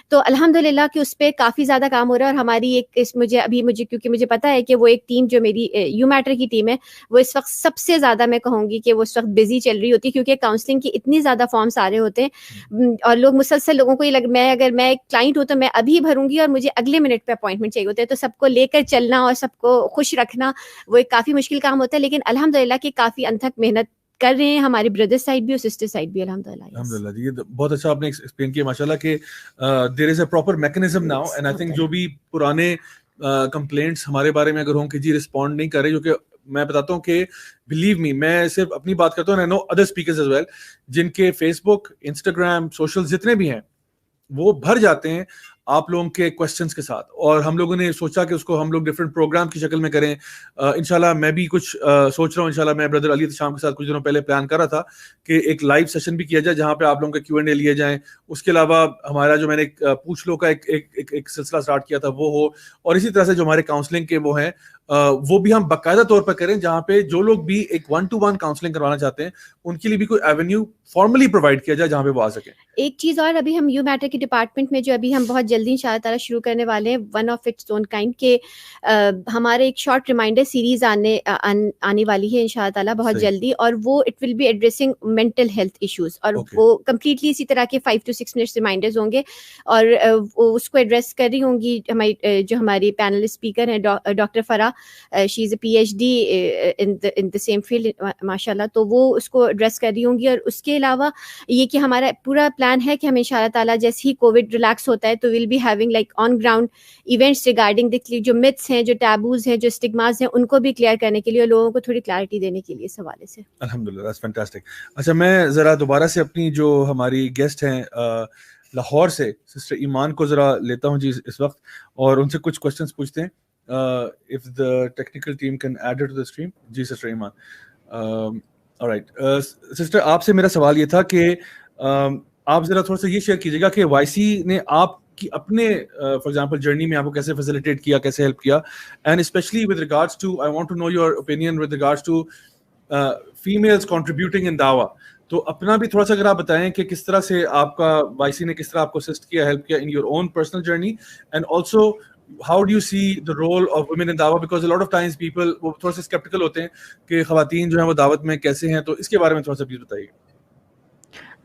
تو الحمدللہ کہ اس پہ کافی زیادہ کام ہو رہا ہے. اور ہماری ایک مجھے کیونکہ مجھے پتا ہے کہ وہ ایک ٹیم جو میری یو میٹر کی ٹیم ہے وہ اس وقت سب سے زیادہ میں کہوں گی کہ وہ اس وقت بزی چل رہی ہوتی ہے, کیونکہ کاؤنسلنگ کی اتنی زیادہ فارمس آ رہے ہوتے ہیں, اور لوگ مسلسل لوگوں کو یہ اگر میں ایک کلائنٹ ہوں تو میں ابھی بھروں گی اور مجھے اگلے منٹ پہ اپوائنٹمنٹ چاہیے ہوتے ہیں, تو سب کو لے کر چلنا اور سب کو خوش رکھنا وہ ایک کافی مشکل کام ہوتا ہے. لیکن الحمدللہ کہ کافی ان تک محنت کر رہے ہیں ہماری بردر سائڈ بھی اور سسٹر سائڈ بھی الحمدللہ. الحمدللہ جی, یہ بہت اچھا آپ نے ایکسپلین کیا ماشاءاللہ کہ there is a proper mechanism now, and I think جو بھی پرانے کمپلینٹس ہمارے بارے میں اگر ہوں کہ جی رسپونڈ نہیں کر رہے, جو کہ میں بتاتا ہوں کہ بلیو می, میں صرف اپنی بات کرتا ہوں, I know other speakers as well, جن کے فیس بک, انسٹاگرام, سوشل جتنے بھی ہیں وہ بھر جاتے ہیں آپ لوگوں کے کوشچنس کے ساتھ. اور ہم لوگوں نے سوچا کہ اس کو ہم لوگ ڈفرینٹ پروگرام کی شکل میں کریں. انشاءاللہ میں بھی کچھ سوچ رہا ہوں, انشاءاللہ میں بردر علی شام کے ساتھ کچھ دنوں پہلے پلان کر رہا تھا کہ ایک لائیو سیشن بھی کیا جائے جہاں پہ آپ لوگوں کے Q&A لیے جائیں. اس کے علاوہ ہمارا جو میں نے پوچھ لو کا ایک سلسلہ اسٹارٹ کیا تھا وہ ہو, اور اسی طرح سے جو ہمارے کاؤنسلنگ کے وہ ہیں وہ بھی ہم باقاعدہ طور پر کریں, جہاں پہ جو لوگ بھی ایک 1-to-1 کاؤنسلنگ کروانا چاہتے ہیں ان کے لیے بھی کوئی ایونیو فارملی پرووائڈ کیا جائے جہاں پہ وہ آ سکیں. ایک چیز اور, ابھی ہم یو میٹر کے ڈپارٹمنٹ میں جو ابھی ہم بہت جلدی انشاءاللہ تعالیٰ شروع کرنے والے ہیں, one of its own kind کے ہمارے ایک شارٹ ریمائنڈر سیریز آنے والی ہے انشاءاللہ تعالیٰ بہت جلدی, اور وہ it will be addressing mental health issues, اور وہ کمپلیٹلی اسی طرح کے 5 to 6 منٹس ریمائنڈرز ہوں گے, اور اس کو ایڈریس کر رہی ہوں گی جو ہماری پینل اسپیکر ہیں doctor Farah, she is a PhD in the same field ماشاء اللہ, تو وہ اس کو ایڈریس کر رہی ہوں گی. اور اس کے علاوہ یہ کہ ہمارا پورا پلان ہے کہ ہم انشاءاللہ تعالیٰ جیسے ہی کووڈ ریلیکس ہوتا ہے تو will be having like on ground events regarding جو متس ہیں, جو ٹیبوز ہیں, جو اسٹگماز ہیں, ان کو بھی کلیئر کرنے کے لیے اور لوگوں کو تھوڑی کلیئرٹی دینے کے لیے اس حوالے سے. الحمدللہ, دیٹس فینٹاسٹک. اچھا, میں ذرا دوبارہ سے اپنی جو ہماری گیسٹ ہیں لاہور سے سسٹر ایمان کو ذرا لیتا ہوں جی اس وقت, اور ان سے کچھ کوشچنس پوچھتے ہیں. if the technical team can add it to the stream. جی سسٹر ایمان. alright, سسٹر آپ سے میرا سوال یہ تھا کہ آپ ذرا تھوڑا سا یہ شیئر کیجیے گا کہ وائی سی نے آپ کی اپنے فار ایگزامپل جرنی میں آپ کو کیسے فیسیلیٹیٹ کیا, کیسے ہیلپ کیا, and especially with regards to, I want to know your opinion with regards to families contributing in دعویٰ. تو اپنا بھی تھوڑا سا اگر آپ بتائیں کہ کس طرح سے آپ کا وائی سی نے کس طرح آپ کو اسسٹ کیا, ہیلپ کیا in your own personal journey, and also how do you see the role of women in dawah, because a lot of times people وہ تھوڑا سا skeptical ہوتے ہیں کہ خواتین جو ہیں وہ دعوت میں کیسے ہیں, تو اس کے بارے میں تھوڑا سا پلیز بتائیے.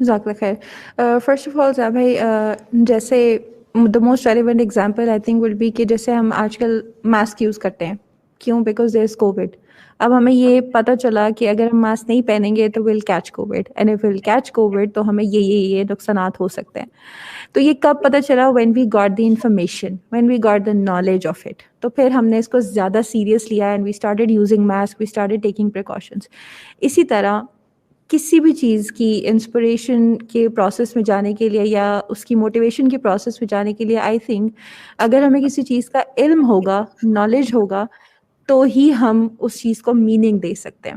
جزاک اللہ خیر. فرسٹ آف آل ضیاء بھائی, جیسے the most relevant example I think will be کہ جیسے ہم آج کل ماسک یوز کرتے ہیں, کیوں؟ Because there is Covid. اب ہمیں یہ پتہ چلا کہ اگر ہم ماسک نہیں پہنیں گے تو we'll catch COVID, and if we'll catch COVID تو ہمیں یہ نقصانات ہو سکتے ہیں. تو یہ کب پتہ چلا؟ when we got the information, when we got the knowledge of it. تو پھر ہم نے اس کو زیادہ سیریس لیا and we started using mask, we started taking precautions. اسی طرح کسی بھی چیز کی انسپریشن کے پروسیس میں جانے کے لیے یا اس کی موٹیویشن کے پروسیس میں جانے کے لیے آئی تھنک اگر ہمیں کسی چیز کا علم ہوگا, نالج ہوگا, تو ہی ہم اس چیز کو میننگ دے سکتے ہیں.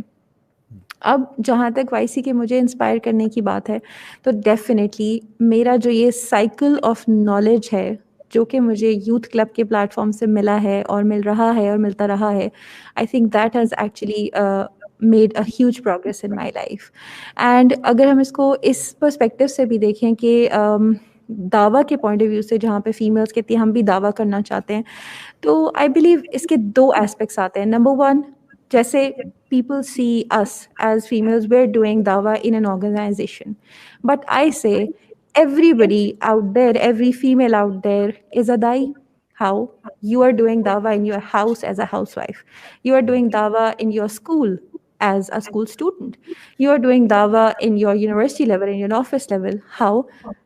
اب جہاں تک وائی سی کے مجھے انسپائر کرنے کی بات ہے تو ڈیفینیٹلی میرا جو یہ سائیکل آف نالج ہے جو کہ مجھے یوتھ کلب کے پلیٹ فارم سے ملا ہے اور مل رہا ہے اور ملتا رہا ہے, I think that has actually made a huge progress in my life. And اگر ہم اس کو اس پرسپیکٹو سے بھی دیکھیں کہ دعویٰ کے پوائنٹ آف ویو سے, جہاں پہ فیمیلس کہتی ہیں ہم بھی دعویٰ کرنا چاہتے ہیں, تو آئی بلیو اس کے 2 ایسپیکٹس آتے ہیں. نمبر 1, جیسے people see us as females, we're doing dawah in an organization. But I say everybody out there, every female out there is a da'i. how you are doing dawah in your house as a housewife, you are doing dawah in your school as a school student, you are doing dawah in your university level, in your office level. How?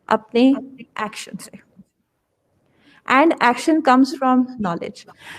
Apne action se. And action comes from knowledge.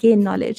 gain knowledge,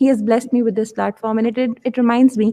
He has blessed me with this platform, and it reminds me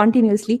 continuously,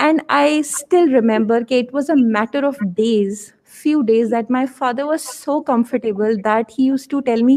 And I still remember that it was a matter of few days that my father was so comfortable that he used to tell me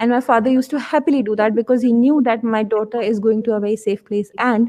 And my father used to happily do that because he knew that my daughter is going to a very safe place. And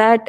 that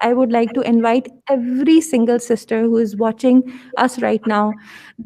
I would like to invite every single sister who is watching us right now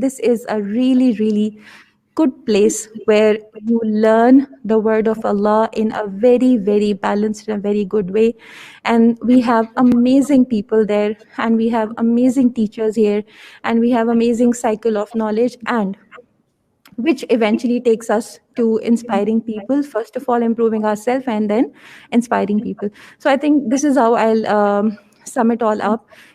this is a really really good place where you learn the word of Allah in a very very balanced and very good way. And we have amazing people there, and we have amazing teachers here, and we have amazing cycle of knowledge, and which eventually takes us to inspiring people, first of all improving ourselves and then inspiring people. So I think this is how I'll sum it all up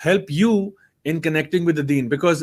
help you in connecting with the deen? Because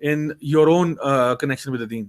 in your own connection with the deen?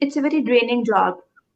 it's a very draining job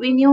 we knew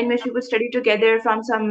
in which we would study together from some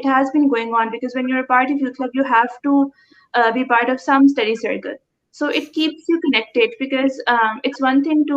it has been going on because when you're a part of youth club you have to be part of some study circle. So it keeps you connected because it's one thing to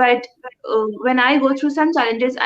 but when I go through some challenges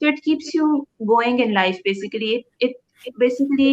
So it keeps you going in life basically. It basically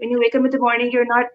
When you wake up in the morning you're not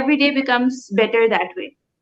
every day becomes better that way.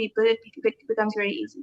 people, it becomes very easy.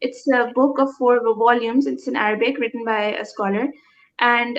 it's a book of 4 volumes. It's in Arabic written by a scholar, and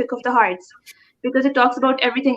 fiqh of the hearts, because it talks about everything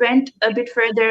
went a bit further,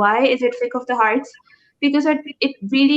why is it fiqh of the hearts, because it really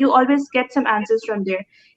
you always get some answers from there.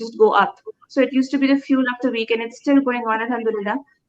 just go up. So it used to be the fuel of the week and it's still going on, alhamdulillah.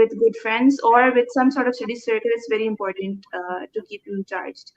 with good friends or with some sort of study circle is very important to keep you charged.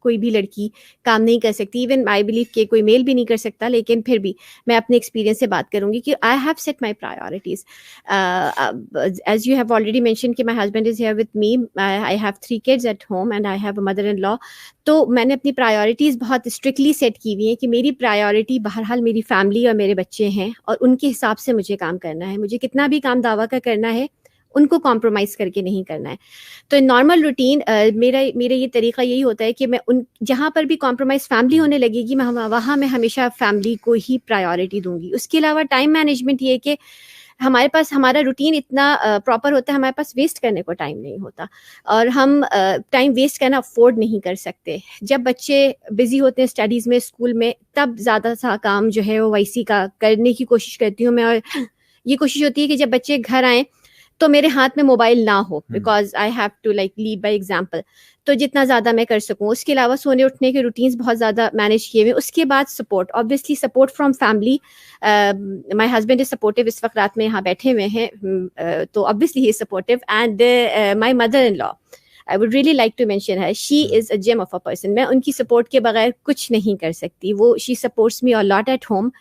کوئی بھی لڑکی کام نہیں کر سکتی, ایون آئی بلیو کہ کوئی میل بھی نہیں کر سکتا, لیکن پھر بھی میں اپنے ایکسپیرینس سے بات کروں گی کہ I have set my priorities. As you have already mention کہ my husband is here with me, I have 3 kids at home and I have a mother in law. تو میں نے اپنی پرائیورٹیز بہت اسٹرکٹلی سیٹ کی ہوئی ہیں کہ میری پرائیورٹی بہرحال میری فیملی اور میرے بچے ہیں, اور ان کے حساب سے مجھے کام کرنا ہے. مجھے کتنا بھی کام دعویٰ کا کرنا ہے, ان کو کمپرومائز کر کے نہیں کرنا ہے. تو نارمل روٹین میرا یہ طریقہ یہی ہوتا ہے کہ میں ان جہاں پر بھی کمپرومائز فیملی ہونے لگے گی, وہاں میں ہمیشہ فیملی کو ہی پرائیورٹی دوں گی. اس کے علاوہ ٹائم مینجمنٹ یہ کہ ہمارے پاس ہمارا روٹین اتنا پراپر ہوتا ہے, ہمارے پاس ویسٹ کرنے کو ٹائم نہیں ہوتا, اور ہم ٹائم ویسٹ کرنا افورڈ نہیں کر سکتے. جب بچے بزی ہوتے ہیں اسٹڈیز میں, اسکول میں, تب زیادہ سا کام جو ہے وہ وائی سی کا کرنے کی کوشش کرتی ہوں میں. اور یہ کوشش ہوتی ہے کہ جب بچے گھر آئیں تو میرے ہاتھ میں موبائل نہ ہو, because I have to like lead by example. تو جتنا زیادہ میں کر سکوں. اس کے علاوہ سونے اٹھنے کے روٹینز بہت زیادہ مینیج کیے ہوئے. اس کے بعد support, obviously support from family. My husband is supportive. اس وقت رات میں یہاں بیٹھے ہوئے ہیں, تو obviously he is supportive. And my mother in law, I would really like to mention her. She is a gem of a person. میں ان کی سپورٹ کے بغیر کچھ نہیں کر سکتی. وہ she supports me a lot at home,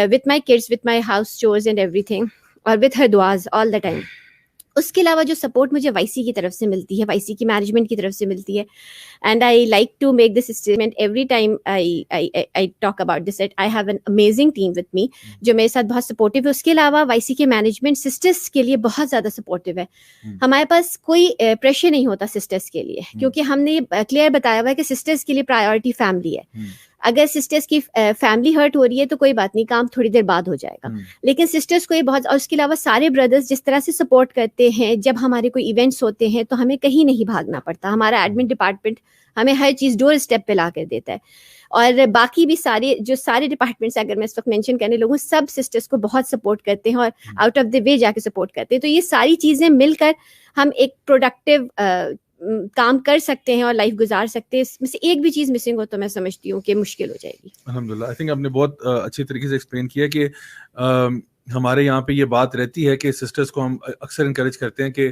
with my kids, with my house chores and everything, اور with her duas all the time. اس کے علاوہ جو سپورٹ مجھے وائی سی کی طرف سے ملتی ہے, وائی سی کی مینجمنٹ کی طرف سے ملتی ہے, and I like to make this statement every time I talk about this, at I have an amazing team with me جو میرے ساتھ بہت سپورٹیو ہے. اس کے علاوہ وائی سی کے مینجمنٹ سسٹرس کے لیے بہت زیادہ سپورٹیو ہے. ہمارے پاس کوئی پریشر نہیں ہوتا سسٹرس کے لیے, کیونکہ ہم نے یہ کلیئر بتایا ہوا ہے کہ سسٹرس کے لیے پرائیورٹی فیملی ہے. اگر سسٹرس کی فیملی ہرٹ ہو رہی ہے تو کوئی بات نہیں, کام تھوڑی دیر بعد ہو جائے گا, لیکن سسٹرس کو یہ بہت. اور اس کے علاوہ سارے بردرز جس طرح سے سپورٹ کرتے ہیں, جب ہمارے کوئی ایونٹس ہوتے ہیں تو ہمیں کہیں نہیں بھاگنا پڑتا. ہمارا ایڈمن ڈپارٹمنٹ ہمیں ہر چیز ڈور اسٹیپ پہ لا کر دیتا ہے, اور باقی بھی سارے ڈپارٹمنٹس اگر میں اس وقت مینشن کرنے لگوں, سب سسٹرس کو بہت سپورٹ کرتے ہیں اور آؤٹ آف دی وے جا کے سپورٹ کرتے ہیں. تو یہ ساری چیزیں مل کر ہم ایک پروڈکٹیو کام کر سکتے ہیں اور لائف گزار سکتے ہیں. اس میں سے ایک بھی چیز مسنگ ہو تو میں سمجھتی ہوں کہ مشکل ہو جائے گی. الحمدللہ, آئی تھنک آپ نے بہت اچھی طریقے سے ایکسپلین کیا کہ ہمارے یہاں پہ یہ بات رہتی ہے کہ سسٹرز کو ہم اکثر انکریج کرتے ہیں کہ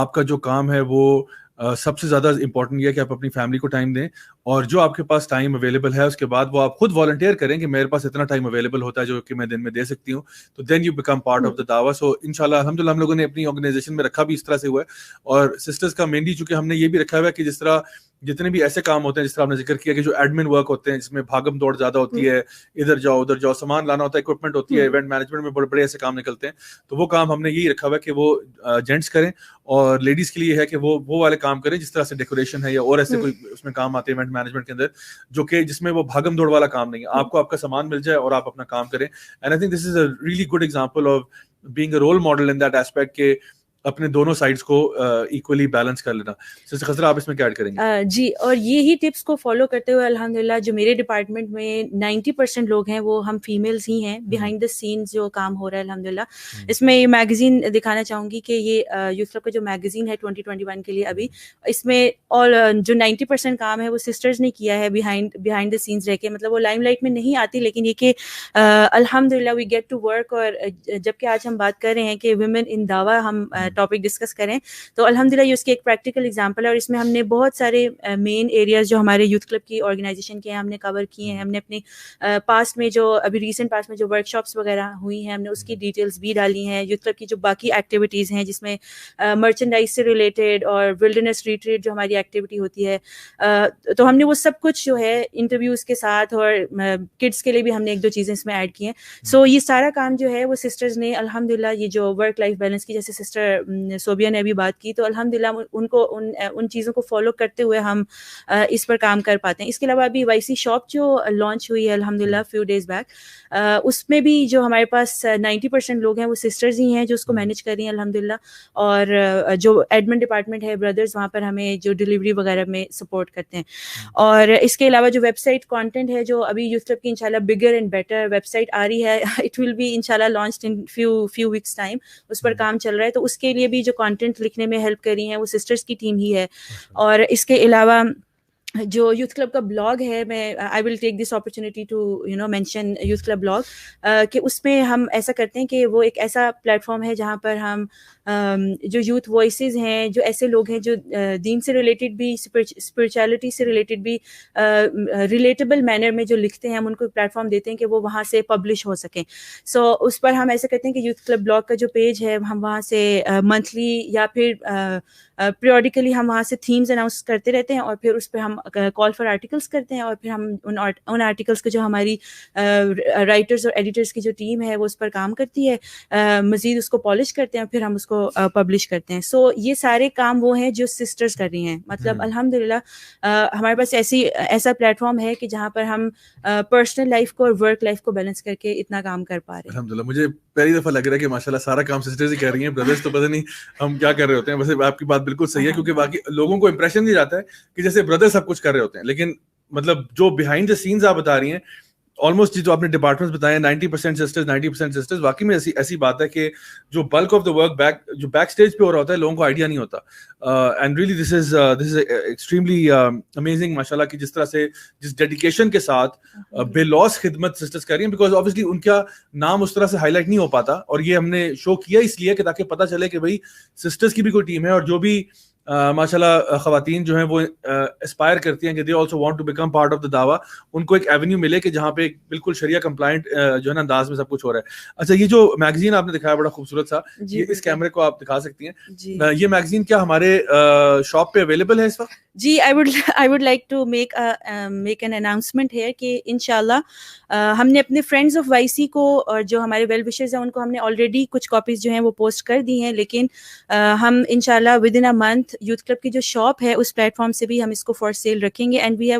آپ کا جو کام ہے وہ سب سے زیادہ امپورٹنٹ یہ ہے کہ آپ اپنی فیملی کو ٹائم دیں, اور جو آپ کے پاس ٹائم اویلیبل ہے اس کے بعد وہ آپ خود والنٹیئر کریں کہ میرے پاس اتنا ٹائم اویلیبل ہوتا ہے جو کہ میں دن میں دے سکتی ہوں, تو then you become part of the دعویٰ. سو انشاءاللہ الحمدللہ ہم لوگوں نے اپنی آرگنائزیشن میں رکھا بھی اس طرح سے ہوا ہے, اور سسٹرز کا مینلی چونکہ ہم نے یہ بھی رکھا ہوا ہے کہ جس طرح جتنے بھی ایسے کام ہوتے ہیں جس طرح آپ نے ذکر کیا کہ جو ایڈمن ورک ہوتے ہیں جس میں بھاگم دوڑ زیادہ ہوتی ہے, ادھر جاؤ ادھر جاؤ, سامان لانا ہوتا ہے, اکوپمنٹ ہوتی ہے, ایونٹ مینجمنٹ میں بڑے بڑے ایسے کام نکلتے ہیں, تو وہ کام ہم نے یہی رکھا ہوا ہے کہ وہ جینٹس کریں, اور لیڈیز کے لیے ہے کہ وہ والے کام کریں جس طرح سے ڈیکوریشن ہے یا اور ایسے کوئی اس میں کام آتے ہیں ایونٹ مینجمنٹ کے اندر, جو کہ جس میں وہ بھاگم دوڑ والا کام نہیں ہے. آپ کو آپ کا سامان مل جائے اور آپ اپنا کام کریں. And I think this is a really good example of being a role model in that aspect کہ اپنے دونوں سائڈس کو ایکولی بیلنس کر لینا. سسٹر خضرا آپ اس میں کیا ایڈ کریں گے؟ جی, اور یہی ٹپس کو فالو کرتے ہوئے الحمدللہ جو میرے ڈپارٹمنٹ میں 90% لوگ ہیں وہ ہم فیمیلز ہی ہیں. بیہائنڈ دا سینز جو کام ہو رہا ہے الحمدللہ, اس میں یہ میگزین دکھانا چاہوں گی کہ یہ یوتھ کلب کا جو میگزین ہے 2021 کے لیے, ابھی اس میں اور جو 90% کام ہے وہ سسٹرز نے کیا ہے بیہائنڈ دا سینز رہ کے. مطلب وہ لائم لائٹ میں نہیں آتی, لیکن یہ کہ الحمدللہ وی گیٹ ٹو ورک. اور جب کہ آج ہم بات کر رہے ہیں کہ ویمن ان دعویٰ ہم ٹاپک ڈسکس کریں, تو الحمدللہ یہ اس کی ایک پریکٹیکل ایگزامپل ہے. اور اس میں ہم نے بہت سارے مین ایریاز جو ہمارے یوتھ کلب کی آرگنائزیشن کے ہیں ہم نے کور کیے ہیں. ہم نے اپنے پاسٹ میں جو ابھی ریسنٹ پاسٹ میں جو ورک شاپس وغیرہ ہوئی ہیں ہم نے اس کی ڈیٹیلز بھی ڈالی ہیں. یوتھ کلب کی جو باقی ایکٹیویٹیز ہیں جس میں مرچنڈائز سے ریلیٹڈ اور ولڈرنیس ریٹریٹ جو ہماری ایکٹیویٹی ہوتی ہے, تو ہم نے وہ سب کچھ جو ہے انٹرویوز کے ساتھ, اور کڈس کے لیے بھی ہم نے 1-2 چیزیں اس میں ایڈ کی ہیں. سو یہ سارا کام جو ہے وہ سسٹرز نے الحمدللہ, یہ جو ورک لائف بیلنس کی جیسے سسٹر صوبیہ نے ابھی بات کی, تو الحمدللہ ان کو ان چیزوں کو فالو کرتے ہوئے ہم اس پر کام کر پاتے ہیں. اس کے علاوہ ابھی وائی سی شاپ جو لانچ ہوئی ہے الحمدللہ فیو ڈیز بیک, اس میں بھی جو ہمارے پاس 90% لوگ ہیں وہ سسٹرز ہی ہیں جو اس کو مینیج کر رہی ہیں الحمدللہ. اور جو ایڈمن ڈپارٹمنٹ ہے بردرز, وہاں پر ہمیں جو ڈلیوری وغیرہ میں سپورٹ کرتے ہیں. اور اس کے علاوہ جو ویب سائٹ کانٹینٹ ہے جو ابھی یوتھ کلب کی انشاءاللہ bigger and better website آ رہی ہے, اٹ ول بی انشاءاللہ launched in few weeks time, اس پر کام چل رہا ہے. تو اس کے لیے بھی جو کانٹینٹ لکھنے میں ہیلپ کر رہی ہیں وہ سسٹرز کی ٹیم ہی ہے. اور اس کے علاوہ جو یوتھ کلب کا بلاگ ہے، میں I will take this opportunity to mention youth club blog, کہ اس میں ہم ایسا کرتے ہیں کہ وہ ایک ایسا پلیٹ فارم ہے جہاں پر ہم جو یوتھ وائسز ہیں، جو ایسے لوگ ہیں جو دین سے ریلیٹڈ بھی، اسپرچویلٹی سے ریلیٹڈ بھی ریلیٹیبل مینر میں جو لکھتے ہیں، ہم ان کو پلیٹ فارم دیتے ہیں کہ وہ وہاں سے پبلش ہو سکیں. سو اس پر ہم ایسا کرتے ہیں کہ یوتھ کلب بلاگ کا جو پیج ہے، ہم وہاں سے منتھلی یا پھر پیریوڈیکلی ہم وہاں سے تھیمز اناؤنس کرتے رہتے ہیں، اور پھر اس پہ ہم کال فار آرٹیکلس کرتے ہیں، اور پھر ہم ان آرٹیکلس کے جو ہماری رائٹرز اور ایڈیٹرز کی جو ٹیم ہے وہ اس پر کام کرتی ہے، مزید اس کو پالش کرتے ہیں، اور پھر ہم اس کو پبلش کرتے ہیں. سو یہ سارے کام وہ ہیں جو سسٹرز کر رہی ہیں. مطلب الحمدللہ ہمارے پاس ایسا پلیٹ فارم ہے کہ جہاں پر ہم پرسنل لائف کو اور ورک لائف کو بیلنس کر کے اتنا کام کر پا رہے ہیں. الحمدللہ مجھے پہلی دفعہ لگ رہا ہے کہ ماشاءاللہ سارا کام سسٹرز ہی کر رہی ہیں، بردرز تو پتہ نہیں ہم کیا کر رہے ہوتے ہیں. ویسے آپ کی بات بالکل صحیح ہے، کیونکہ باقی لوگوں کو امپریشن نہیں جاتا ہے کہ جیسے بردر سب کچھ کر رہے ہوتے ہیں، لیکن مطلب جو بیہائنڈ دا سینز آپ بتا رہی ہیں، آلموسٹ جو آپ نے ڈپارٹمنٹس بتائے 90% سسٹرز 90% سسٹرز، واقعی میں ایسی بات ہے کہ جو بلک آف دا ورک جو بیک اسٹیج پہ ہو رہا ہوتا ہے، لوگوں کو آئیڈیا نہیں ہوتا. And really this is extremely amazing ماشاءاللہ کہ جس طرح سے جس ڈیڈیکیشن کے ساتھ بے لوس خدمت سسٹرز کر رہی ہیں، بیکاز آبویسلی ان کا نام اس طرح سے ہائی لائٹ نہیں ہو پاتا، اور یہ ہم نے شو کیا اس لیے کہ تاکہ پتہ چلے کہ بھائی سسٹرز کی بھی کوئی ٹیم ہے، اور جو بھی ماشاءاللہ خواتین جو ہیں وہ اسپائر کرتی ہیں کہ they also want to become part of the دعویٰ، ان کو ایک ایونیو ملے کہ جہاں پہ بالکل شریعہ کمپلائنٹ جو ہے نا انداز میں سب کچھ ہو رہا ہے. اچھا، یہ جو میگزین آپ نے دکھایا بڑا خوبصورت سا، یہ اس کیمرے کو آپ دکھا سکتی ہیں، یہ میگزین کیا ہمارے شاپ پہ اویلیبل ہے اس وقت؟ جی، I would like to make an announcement here کہ انشاءاللہ ہم نے اپنے فرینڈز آف وائی سی کو اور جو ہمارے ویل وشرز ہیں ان کو ہم نے آلریڈی کچھ کاپیز جو ہیں وہ پوسٹ کر دی ہیں، لیکن ہم انشاءاللہ with in a month youth club کی جو شاپ ہے اس پلیٹ فارم سے بھی ہم اس کو فار سیل رکھیں گے. And we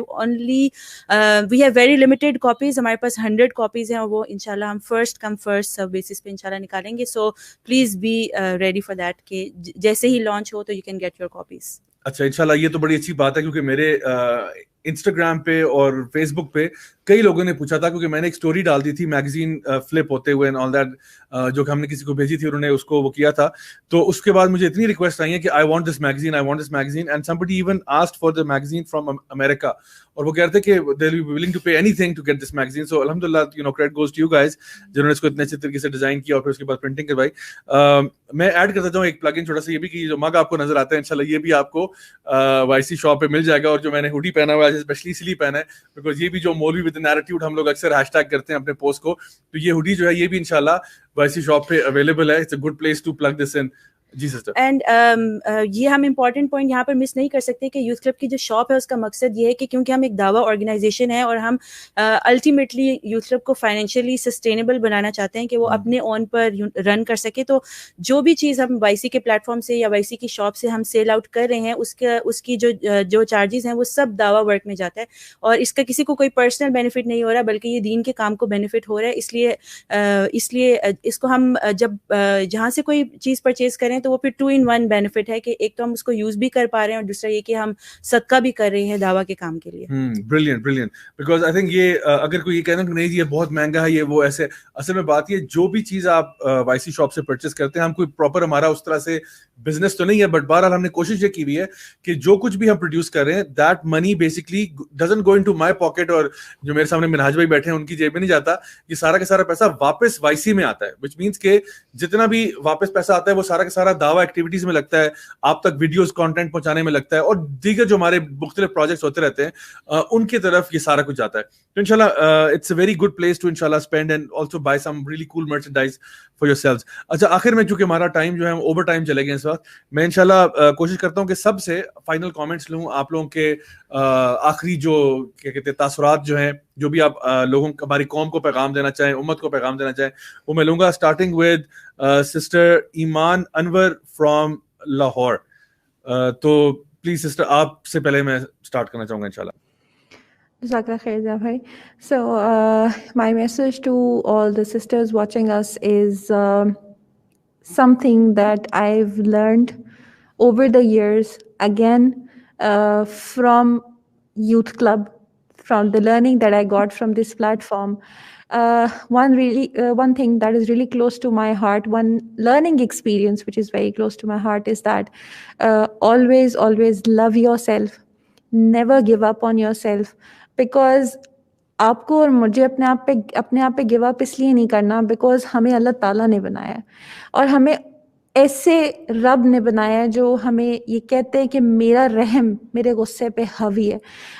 have very limited copies, ہمارے پاس 100 کاپیز ہیں، اور وہ انشاءاللہ ہم first come first serve basis پہ انشاءاللہ نکالیں گے. So please be ready for that کہ جیسے ہی لانچ ہو تو you can get your copies. اچھا، انشاءاللہ یہ تو بڑی اچھی بات ہے، کیونکہ میرے انسٹاگرام پہ اور فیس بک پہ کئی لوگوں نے پوچھا تھا، کیونکہ میں نے ایک سٹوری ڈال دی تھی میگزین فلپ ہوتے ہوئے اینڈ آل دیٹ، جو کہ ہم نے کسی کو بھیجی تھی، انہوں نے اس کو وہ کیا تھا. تو اس کے بعد مجھے اتنی ریکویسٹ آئی ہیں کہ I want this magazine and somebody even asked for the magazine from America, اور وہ کہہ رہے تھے کہ they will be willing to pay anything to get this magazine. So alhamdulillah, credit goes to you guys جنہوں نے اس کو اتنے اچھے طریقے سے ڈیزائن کیا اور پھر اس کے بعد پرنٹنگ کروائی. میں ایڈ کر دیتا ہوں ایک پلگ ان چھوٹا سا، یہ بھی کہ جو مگ آپ کو نظر آتا ہے انشاءاللہ یہ بھی آپ کو وائی سی شاپ پہ مل جائے گا. اور جو میں نے ہوڈی پہنا ہوا ہے اسپیشلی اس لیے پہنا ہے بیکاز یہ بھی جو مولوی ود این ایٹیٹیوڈ ہم لوگ اکثر ہیش ٹیگ کرتے ہیں اپنے پوسٹ کو، تو یہ ہوڈی جو ہے یہ بھی انشاءاللہ وائی سی شاپ پہ اویلیبل ہے. It's a good place to plug this in. جی سسٹر. اینڈ یہ ہم امپورٹنٹ پوائنٹ یہاں پر مس نہیں کر سکتے کہ یوتھ کلب کی جو شاپ ہے اس کا مقصد یہ ہے کہ کیونکہ ہم ایک دعویٰ آرگنائزیشن ہے اور ہم الٹیمیٹلی یوتھ کلب کو فائنینشلی سسٹینیبل بنانا چاہتے ہیں کہ وہ اپنے اون پر رن کر سکے. تو جو بھی چیز ہم وائی سی کے پلیٹ فارم سے یا وائی سی کی شاپ سے ہم سیل آؤٹ کر رہے ہیں اس کی جو چارجز ہیں وہ سب دعویٰ ورک میں جاتا ہے، اور اس کا کسی کو کوئی پرسنل بینیفٹ نہیں ہو رہا بلکہ یہ دین کے کام کو بینیفٹ ہو رہا ہے. اس لیے اس کو ہم جب جہاں سے کوئی چیز پرچیز کریں تو وہ پھر 2-in-1 بینیفٹ ہے کہ ایک تو ہم اس کو یوز بھی کر پا رہے ہیں اور دوسرا یہ کہ ہم صدقہ بھی کر رہے ہیں دعویٰ کے کام کے لیے. بریلینٹ بیکاز آئی تھنک یہ اگر کوئی یہ کہنا کہ نہیں جی یہ بہت مہنگا ہے، یہ وہ ایسے، اصل میں بات یہ جو بھی چیز آپ وائی سی شاپ سے پرچیز کرتے ہیں، ہم کوئی پراپر ہمارا اس طرح سے بزنس تو نہیں ہے، بٹ بہرحال ہم نے کوشش یہ کی ہوئی ہے کہ جو کچھ بھی ہم پروڈیوس کر رہے ہیں that money basically doesn't go into my pocket, اور جو میرے سامنے منہاج بھائی بیٹھے ہیں ان کی جیب میں نہیں جاتا. یہ سارا کا سارا پیسہ واپس وائی سی میں آتا ہے، وچ مینس کہ جتنا بھی واپس پیسہ آتا ہے وہ سارا کا سارا دعویٰ ایکٹیویٹیز میں لگتا ہے، آپ تک ویڈیوز کانٹینٹ پہنچانے میں لگتا ہے، اور دیگر جو ہمارے مختلف پروجیکٹس ہوتے رہتے ہیں ان کی طرف یہ سارا کچھ جاتا ہے. تو انشاءاللہ it's a very good place to انشاءاللہ spend and also buy some really cool merchandise for yourselves. اچھا، آخر میں چونکہ ہمارا ٹائم جو ہے ہم اوور ٹائم چلے گئے اس وقت، میں انشاءاللہ کوشش کرتا ہوں کہ سب سے فائنل کامنٹس لوں آپ لوگوں کے، آخری جو کیا کہتے ہیں تاثرات جو ہیں، جو بھی آپ لوگوں ہماری قوم کو پیغام دینا چاہیں، امت کو پیغام دینا چاہیں، وہ میں لوں گا اسٹارٹنگ ود سسٹر ایمان انور فرام لاہور. تو پلیز سسٹر آپ سے پہلے میں اسٹارٹ کرنا چاہوں گا انشاءاللہ. Jazakallah khair, Zia bhai. So my message to all the sisters watching us is something that I've learned over the years, again, from Youth Club, from the learning that I got from this platform. One thing that is really close to my heart, one learning experience which is very close to my heart is that always love yourself. never give up on yourself, because آپ کو اور مجھے اپنے آپ پہ گیو اپ اس لیے نہیں کرنا بیکاز ہمیں اللہ تعالیٰ نے بنایا ہے، اور ہمیں ایسے رب نے بنایا ہے جو ہمیں یہ کہتے ہیں کہ میرا رحم میرے غصے پہ حاوی ہے،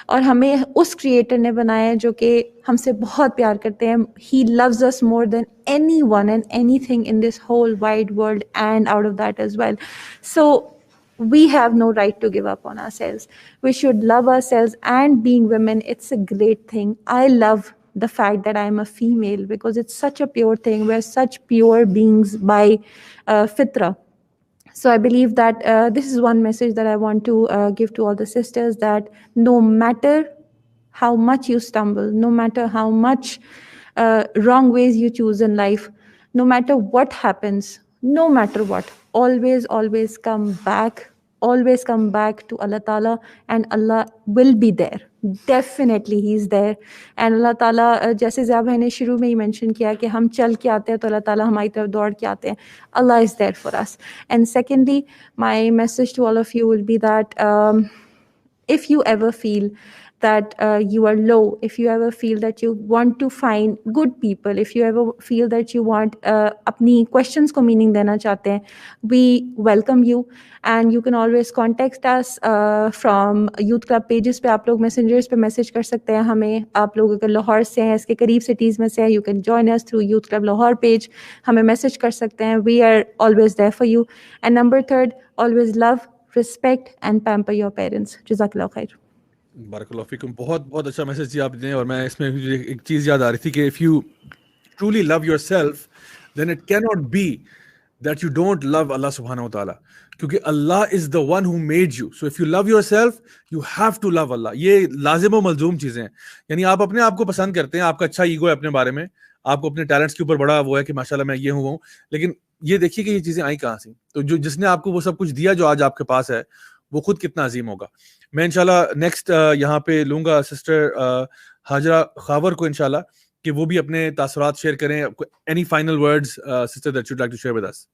اور ہمیں اس کریٹر نے بنایا ہے جو کہ ہم سے بہت پیار کرتے ہیں. ہی loves us more than anyone and anything in this whole wide world and out of that as well. So we have no right to give up on ourselves. We should love ourselves, and being women, it's a great thing. I love the fact that I am a female because it's such a pure thing. We're such pure beings by fitra. So I believe that this is one message that I want to give to all the sisters, that no matter how much you stumble, no matter how much wrong ways you choose in life, no matter what happens, no matter what, always come back to Allah Ta'ala, and Allah will be there. Definitely He is there. And Allah Ta'ala, جیسے زیا بھائی نے شروع میں ہی مینشن کیا کہ ہم چل کے آتے ہیں تو اللہ تعالیٰ ہماری طرف دوڑ کے آتے ہیں. Allah is there for us. And secondly, my message to all of you will be that if you ever feel that you are low, if you ever feel that you want to find good people, if you ever feel that you want اپنی questions کو meaning دینا چاہتے ہیں, we welcome you, and you can always contact us from youth club pages پہ. آپ لوگ messengers پہ میسیج کر سکتے ہیں ہمیں. آپ لوگ اگر لاہور سے ہیں, اس کے قریب سٹیز میں سے ہیں, you can join us through youth club Lahore page. ہمیں میسیج کر سکتے ہیں. We are always there for you. And number third, always love, respect and pamper your parents. جزاک اللہ خیر. بارک اللہ فیکم. بہت بہت اچھا میسج دیا آپ نے. اور میں اس میں ایک چیز یاد آ رہی تھی کہ if you truly love yourself then it کی not be that you don't love اللہ سبحانہ و تعالیٰ, کیونکہ اللہ is the one who made you. So if you love yourself you have to love اللہ. یہ لازم و ملزوم چیزیں ہیں. یعنی آپ اپنے آپ کو پسند کرتے ہیں, آپ کا اچھا ایگو ہے اپنے بارے میں, آپ کو اپنے ٹیلنٹس کے اوپر بڑا وہ ہے کہ ماشاء اللہ میں یہ ہوں, لیکن یہ دیکھیے کہ یہ چیزیں آئیں کہاں سے. تو جس نے آپ کو وہ سب کچھ دیا جو آج آپ کے پاس ہے, وہ خود کتنا عظیم ہوگا. میں انشاءاللہ نیکسٹ یہاں پہ لوں گا سسٹر ہاجرہ خاور کو انشاءاللہ, کہ وہ بھی اپنے تاثرات شیئر کریں. Any final words sister that you would like to share with us?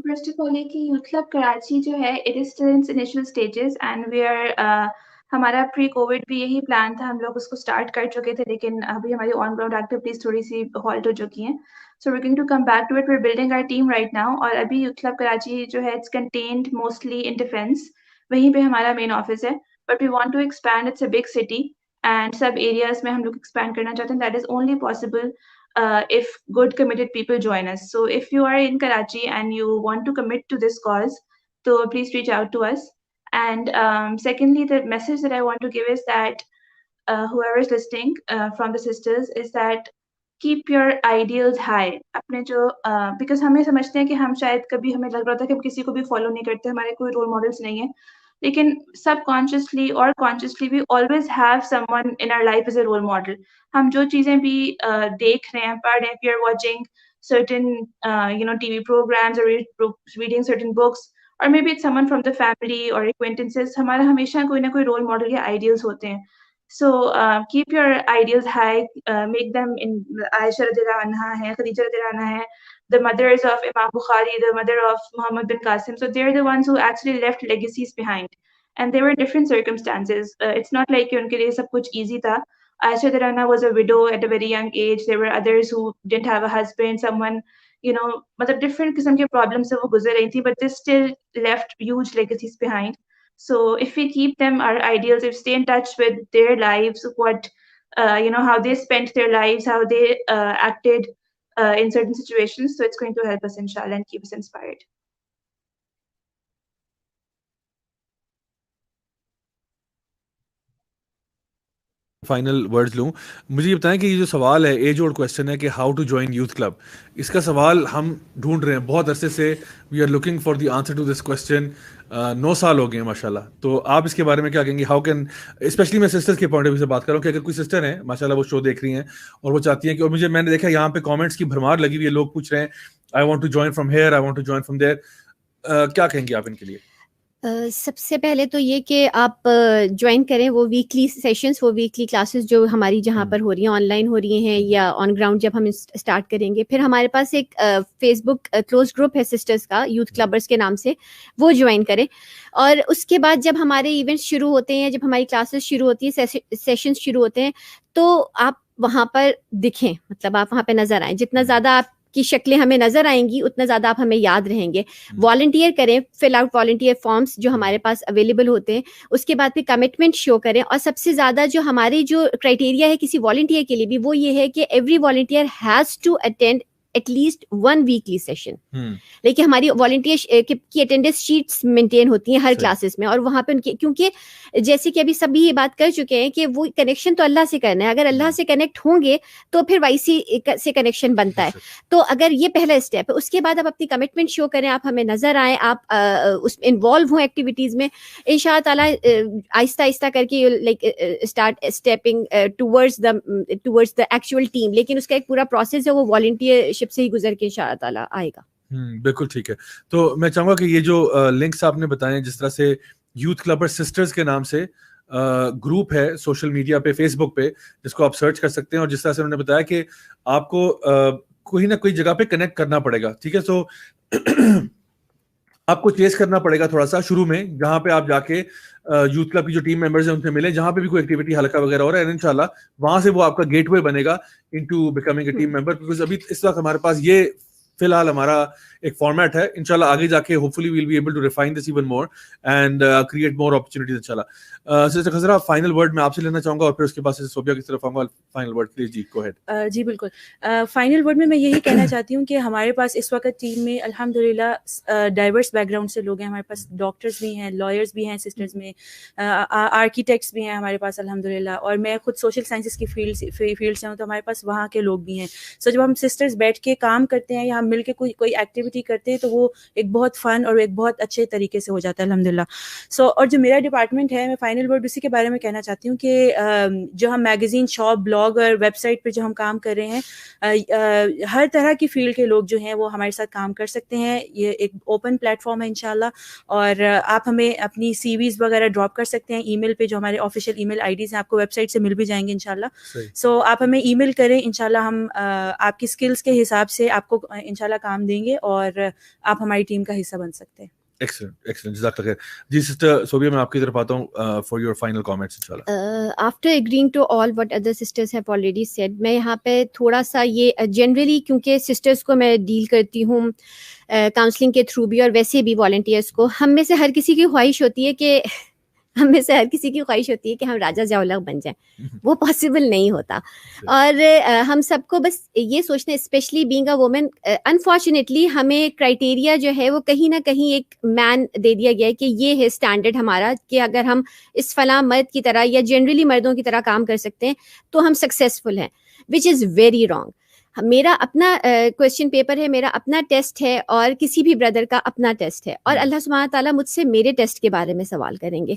First of all, کہ یوتھ کلب کراچی جو ہے it is still in its initial stages and we are ہمارا پری کووڈ بھی یہی پلان تھا, ہم لوگ اس کو اسٹارٹ کر چکے تھے, لیکن ابھی ہماری آن گراؤنڈ ایکٹیویٹیز تھوڑی سی ہالٹ ہو چکی ہیں. سو we're going to come back to it. We're building our team right now. اور ابھی یوتھ کلب کراچی جو ہے it's contained mostly in defense, وہیں پہ ہمارا مین آفس ہے. But we want to expand. It's a big city and sub areas میں ہم لوگ ایکسپینڈ کرنا چاہتے ہیں. That is only possible if good committed people join us. So if you are in Karachi and you want to commit to this cause, so please reach out to us. And secondly, the message that I want to give is that whoever is listening from the sisters is that keep your ideals high. اپنے جو because ہمیں سمجھتے ہیں کہ ہم شاید کبھی ہمیں لگ رہا تھا کہ ہم کسی کو بھی فالو نہیں کرتے, ہمارے کوئی رول ماڈلس نہیں ہیں, لیکن سب کانشیسلی اور consciously we always have someone in our life as a role model. ہم جو چیزیں بھی دیکھ رہے ہیں, پڑھ رہے ہیں, if you're watching certain TV programs or reading certain books, or maybe it's someone from the family or acquaintances, ہمارا ہمیشہ کوئی نہ کوئی رول ماڈل یا آئیڈیلس ہوتے ہیں. So keep your ideals high, make them in. Aisha radhiyallahu anha hai, Khadija radhiyallahu anha hai, the mothers of Imam Bukhari, the mother of Muhammad bin Qasim. So they're the ones who actually left legacies behind, and they were different circumstances. It's not like unke liye sab kuch easy tha. Aisha radhiyallahu anha was a widow at a very young age. There were others who didn't have a husband, someone, matlab different qisam ke problems se wo guzar rahi thi, but they still left huge legacies behind. So if we keep them our ideals, if stay in touch with their lives, what how they spent their lives, how they acted in certain situations, so it's going to help us inshallah and keep us inspired. Final words لوں. مجھے یہ بتائیں کہ یہ جو سوال ہے, ایج اولڈ کویسچن ہے کہ how to join youth club, اس کا سوال ہم ڈھونڈ رہے ہیں بہت عرصے سے. We are looking for the answer to this question. 9 سال ہو گئے ہیں ماشاء اللہ. تو آپ اس کے بارے میں کیا کہیں گے؟ ہاؤ کین, اسپیشلی میں سسٹرس کے پوائنٹ آف ویو سے بات کر رہا ہوں کہ اگر کوئی سسٹر ہیں ماشاء اللہ وہ شو دیکھ رہی ہیں اور وہ چاہتی ہیں کہ, اور میں نے دیکھا یہاں پہ کامنٹس کی بھرمار لگی ہوئی ہے, لوگ پوچھ رہے ہیں I want to join from here, I want to join from there, کیا کہیں گے آپ ان کے لیے؟ سب سے پہلے تو یہ کہ آپ جوائن کریں وہ ویکلی سیشنز، وہ ویکلی کلاسز جو ہماری جہاں پر ہو رہی ہیں، آن لائن ہو رہی ہیں یا آن گراؤنڈ جب ہم اسٹارٹ کریں گے. پھر ہمارے پاس ایک فیس بک کلوز گروپ ہے سسٹرز کا، یوتھ کلبرز کے نام سے، وہ جوائن کریں. اور اس کے بعد جب ہمارے ایونٹس شروع ہوتے ہیں، جب ہماری کلاسز شروع ہوتی ہیں، سیشنز شروع ہوتے ہیں، تو آپ وہاں پر دکھیں، مطلب آپ وہاں پہ نظر آئیں. جتنا زیادہ آپ کی شکلیں ہمیں نظر آئیں گی اتنا زیادہ آپ ہمیں یاد رہیں گے. والنٹیئر کریں، فل آؤٹ والنٹیئر فارمز جو ہمارے پاس اویلیبل ہوتے ہیں. اس کے بعد پھر کمٹمنٹ شو کریں. اور سب سے زیادہ جو ہماری جو کرائٹیریا ہے کسی والنٹیئر کے لیے بھی، وہ یہ ہے کہ every volunteer has to attend at least 1 weekly session. لیکن ہماری والنٹیئر کی اٹینڈنس شیٹس مینٹین ہوتی ہیں ہر کلاسز میں، اور وہاں پہ ان کی، کیونکہ جیسے کہ ابھی سبھی یہ بات کر چکے ہیں کہ وہ کنیکشن تو اللہ سے کرنا ہے. اگر اللہ سے کنیکٹ ہوں گے تو پھر وائی سی سے کنیکشن بنتا ہے. تو اگر یہ پہلا اسٹیپ ہے، اس کے بعد آپ اپنی کمٹمنٹ شو کریں، آپ ہمیں نظر آئیں، آپ اس میں انوالو ہوں ایکٹیویٹیز میں. ان شاء اللہ تعالیٰ آہستہ آہستہ کر کے like start stepping towards the actual team. لیکن اس کا ایک پورا پروسیس ہے، وہ والنٹیئر شپ سے ہی گزر کے ان شاء اللہ تعالیٰ آئے گا. بالکل ٹھیک ہے. تو میں چاہوں گا کہ یہ جو لنکس آپ نے بتائے، جس طرح سے یوتھ کلبر سسٹرز کے نام سے گروپ ہے سوشل میڈیا پہ، فیس بک پہ، جس کو آپ سرچ کر سکتے ہیں، اور جس طرح سے انہوں نے بتایا کہ آپ کو کوئی نہ کوئی جگہ پہ کنیکٹ کرنا پڑے گا. ٹھیک ہے، سو آپ کو چیز کرنا پڑے گا تھوڑا سا شروع میں، جہاں پہ آپ جا کے یوتھ کلب کی جو ٹیم ممبرز ہیں ان سے ملیں، جہاں پہ بھی کوئی ایکٹیویٹی ہلکا وغیرہ ہو رہا ہے، انشاءاللہ وہاں سے وہ آپ کا گیٹ وے بنے گا into becoming a team member. Because ابھی اس وقت ہمارے پاس یہ فی الحال ہمارا ایک فارمیٹ ہے. انشاءاللہ آگے جا کے hopefully we'll be able to refine this even more and create more opportunities انشاءاللہ. سسٹر خضرہ، فائنل ورڈ میں آپ سے لینا چاہوں گا، اور پھر اس کے بعد سے صوبیہ کی طرف آؤں گا. Final word please. جی گو ہیڈ. جی بالکل. فائنل ورڈ میں یہی کہنا چاہتی ہوں کہ ہمارے پاس اس وقت ٹیم میں الحمدللہ ڈائیورس بیک گراؤنڈ سے لوگ ہیں. ہمارے پاس ڈاکٹرز بھی ہیں، لائرز بھی ہیں سسٹرز میں، آرکیٹیکٹس بھی ہیں ہمارے پاس الحمدللہ، اور میں خود سوشل سائنسز کی فیلڈ سے ہوں، تو ہمارے پاس وہاں کے لوگ بھی ہیں. سو جب ہم سسٹرز بیٹھ کے کام کرتے ہیں یا ہم مل کے کوئی ایکٹیویٹی کرتے ہیں تو وہ ایک بہت فن اور ایک بہت اچھے طریقے سے ہو جاتا ہے الحمدللہ. سو اور جو میرا ڈپارٹمنٹ ہے، میں فائنل ورڈ اسی کے بارے میں کہنا چاہتی ہوں کہ جو ہم میگزین، شاپ، بلاگ اور ویب سائٹ پہ جو ہم کام کر رہے ہیں، ہر طرح کی فیلڈ کے لوگ جو ہیں وہ ہمارے ساتھ کام کر سکتے ہیں. یہ ایک اوپن پلیٹ فارم ہے انشاءاللہ، اور آپ ہمیں اپنی سی ویز وغیرہ ڈراپ کر سکتے ہیں ای میل پہ، جو ہمارے آفیشیل ای میل آئی ڈیز ہیں، آپ کو ویب سائٹ سے مل بھی جائیں گے انشاءاللہ. سو آپ ہمیں ای میل کریں، انشاءاللہ ہم آپ کی اسکلس کے حساب سے آپ کو انشاءاللہ کام دیں گے، اور آپ ہماری ٹیم کا حصہ بن سکتے ہیں. ایکسلنٹ، جزاک اللہ خیر. جی سسٹر صوبیہ، میں آپ کی طرف آتا ہوں فار یور فائنل کامنٹس انشاءاللہ. After agreeing to all what other sisters have already said, میں یہاں پہ تھوڑا سا یہ جنرلی، کیونکہ سسٹرز کو میں ڈیل کرتی ہوں کاؤنسلنگ کے تھرو بھی اور ویسے بھی والنٹیئرس کو، ہم میں سے ہر کسی کی خواہش ہوتی ہے کہ ہم راجہ ضیاء الحق بن جائیں. وہ پاسبل نہیں ہوتا. اور ہم سب کو بس یہ سوچنا، especially being a woman, unfortunately ہمیں کرائٹیریا جو ہے وہ کہیں نہ کہیں ایک مین دے دیا گیا ہے کہ یہ ہے اسٹینڈرڈ ہمارا، کہ اگر ہم اس فلاں مرد کی طرح یا جنرلی مردوں کی طرح کام کر سکتے ہیں تو ہم سکسیزفل ہیں، وچ از ویری رانگ. میرا اپنا کویسچن پیپر ہے، میرا اپنا ٹیسٹ ہے، اور کسی بھی بردر کا اپنا ٹیسٹ ہے، اور اللہ سبحانہ تعالیٰ مجھ سے میرے ٹیسٹ کے بارے میں سوال کریں گے،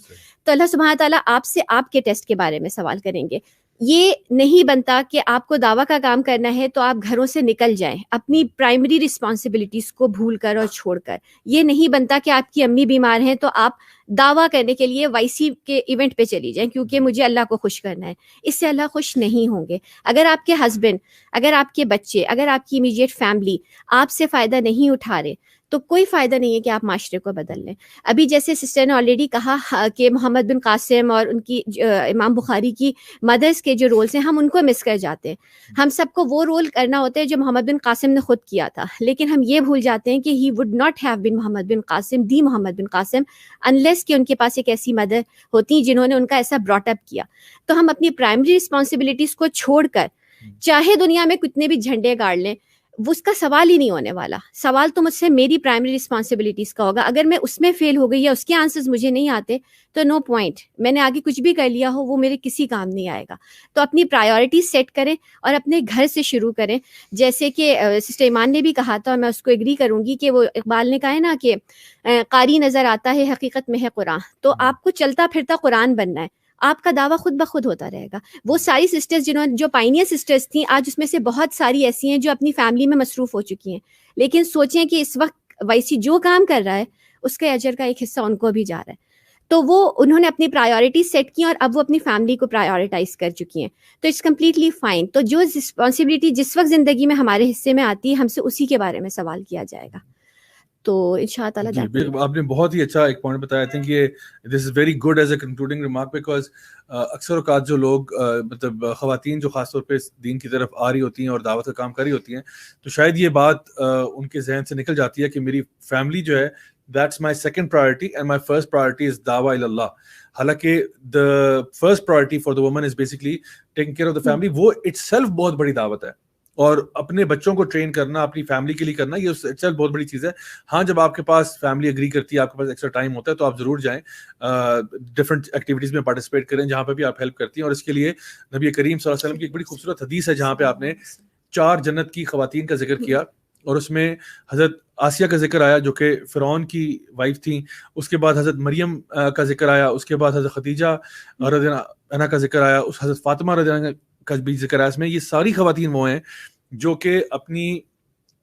تو اللہ سبحانہ تعالیٰ آپ سے آپ کے ٹیسٹ کے بارے میں سوال کریں گے. یہ نہیں بنتا کہ آپ کو دعویٰ کا کام کرنا ہے تو آپ گھروں سے نکل جائیں اپنی پرائمری رسپانسبلٹیز کو بھول کر اور چھوڑ کر. یہ نہیں بنتا کہ آپ کی امی بیمار ہیں تو آپ دعویٰ کرنے کے لیے وائی سی کے ایونٹ پہ چلی جائیں کیونکہ مجھے اللہ کو خوش کرنا ہے. اس سے اللہ خوش نہیں ہوں گے. اگر آپ کے ہسبینڈ، اگر آپ کے بچے، اگر آپ کی امیجیٹ فیملی آپ سے فائدہ نہیں اٹھا رہے تو کوئی فائدہ نہیں ہے کہ آپ معاشرے کو بدل لیں. ابھی جیسے سسٹر نے آلریڈی کہا کہ محمد بن قاسم اور ان کی امام بخاری کی مدرس کے جو رولز ہیں ہم ان کو مس کر جاتے ہیں. ہم سب کو وہ رول کرنا ہوتا ہے جو محمد بن قاسم نے خود کیا تھا، لیکن ہم یہ بھول جاتے ہیں کہ he would not have been Muhammad bin Qasim the Muhammad bin Qasim unless کہ ان کے پاس ایک ایسی مدر ہوتی جنہوں نے ان کا ایسا براٹ اپ کیا. تو ہم اپنی پرائمری رسپانسبلٹیز کو چھوڑ کر چاہے دنیا میں کتنے بھی جھنڈے گاڑ لیں، وہ اس کا سوال ہی نہیں ہونے والا. سوال تو مجھ سے میری پرائمری رسپانسبلٹیز کا ہوگا. اگر میں اس میں فیل ہو گئی یا اس کے آنسرز مجھے نہیں آتے تو نو پوائنٹ، میں نے آگے کچھ بھی کر لیا ہو وہ میرے کسی کام نہیں آئے گا. تو اپنی پرائیورٹیز سیٹ کریں اور اپنے گھر سے شروع کریں. جیسے کہ سسٹر ایمان نے بھی کہا تھا اور میں اس کو ایگری کروں گی کہ وہ اقبال نے کہا ہے نا کہ قاری نظر آتا ہے حقیقت میں ہے قرآن. تو آپ کو چلتا پھرتا قرآن بننا ہے، آپ کا دعویٰ خود بخود ہوتا رہے گا. وہ ساری سسٹرز جو پائنیئر سسٹرز تھیں، آج اس میں سے بہت ساری ایسی ہیں جو اپنی فیملی میں مصروف ہو چکی ہیں. لیکن سوچیں کہ اس وقت وائسی جو کام کر رہا ہے اس کے اجر کا ایک حصہ ان کو بھی جا رہا ہے. تو وہ انہوں نے اپنی پرائیورٹی سیٹ کی اور اب وہ اپنی فیملی کو پرائیورٹائز کر چکی ہیں, تو اٹس کمپلیٹلی فائن. تو جو رسپانسبلٹی جس وقت زندگی میں ہمارے حصے میں آتی ہے ہم سے اسی کے بارے میں سوال کیا جائے گا. تو انشاء تعالیٰ آپ نے بہت ہی اچھا ایک پوائنٹ بتایا. آئی تھنک یہ this is very good as a concluding remark, because اکثر اوقات جو لوگ مطلب خواتین جو خاص طور پہ دین کی طرف آ رہی ہوتی ہیں اور دعوت کا کام کر رہی ہوتی ہیں, تو شاید یہ بات ان کے ذہن سے نکل جاتی ہے کہ میری فیملی جو ہے that's my second priority and my first priority is da'wa ila Allah. حالانکہ the first priority for the woman is basically taking care of the family. وہ itself بہت بڑی دعوت ہے, اور اپنے بچوں کو ٹرین کرنا اپنی فیملی کے لیے کرنا یہ itself بہت بڑی چیز ہے. ہاں جب آپ کے پاس فیملی اگری کرتی ہے, آپ کے پاس ایکسٹرا ٹائم ہوتا ہے, تو آپ ضرور جائیں ڈفرنٹ ایکٹیویٹیز میں پارٹیسپیٹ کریں جہاں پہ بھی آپ ہیلپ کرتی ہیں. اور اس کے لیے نبی کریم صلی اللہ علیہ وسلم کی ایک بڑی خوبصورت حدیث ہے جہاں پہ آپ نے 4 جنت کی خواتین کا ذکر کیا, اور اس میں حضرت آسیہ کا ذکر آیا جو کہ فرعون کی وائف تھیں, اس کے بعد حضرت مریم کا ذکر آیا, اس کے بعد حضرت خدیجہ رضی اللہ عنہا کا ذکر آیا, اس حضرت فاطمہ رضی اللہ عنہا کا بھی ذکر آیا. اس میں یہ ساری خواتین وہ ہیں جو کہ اپنی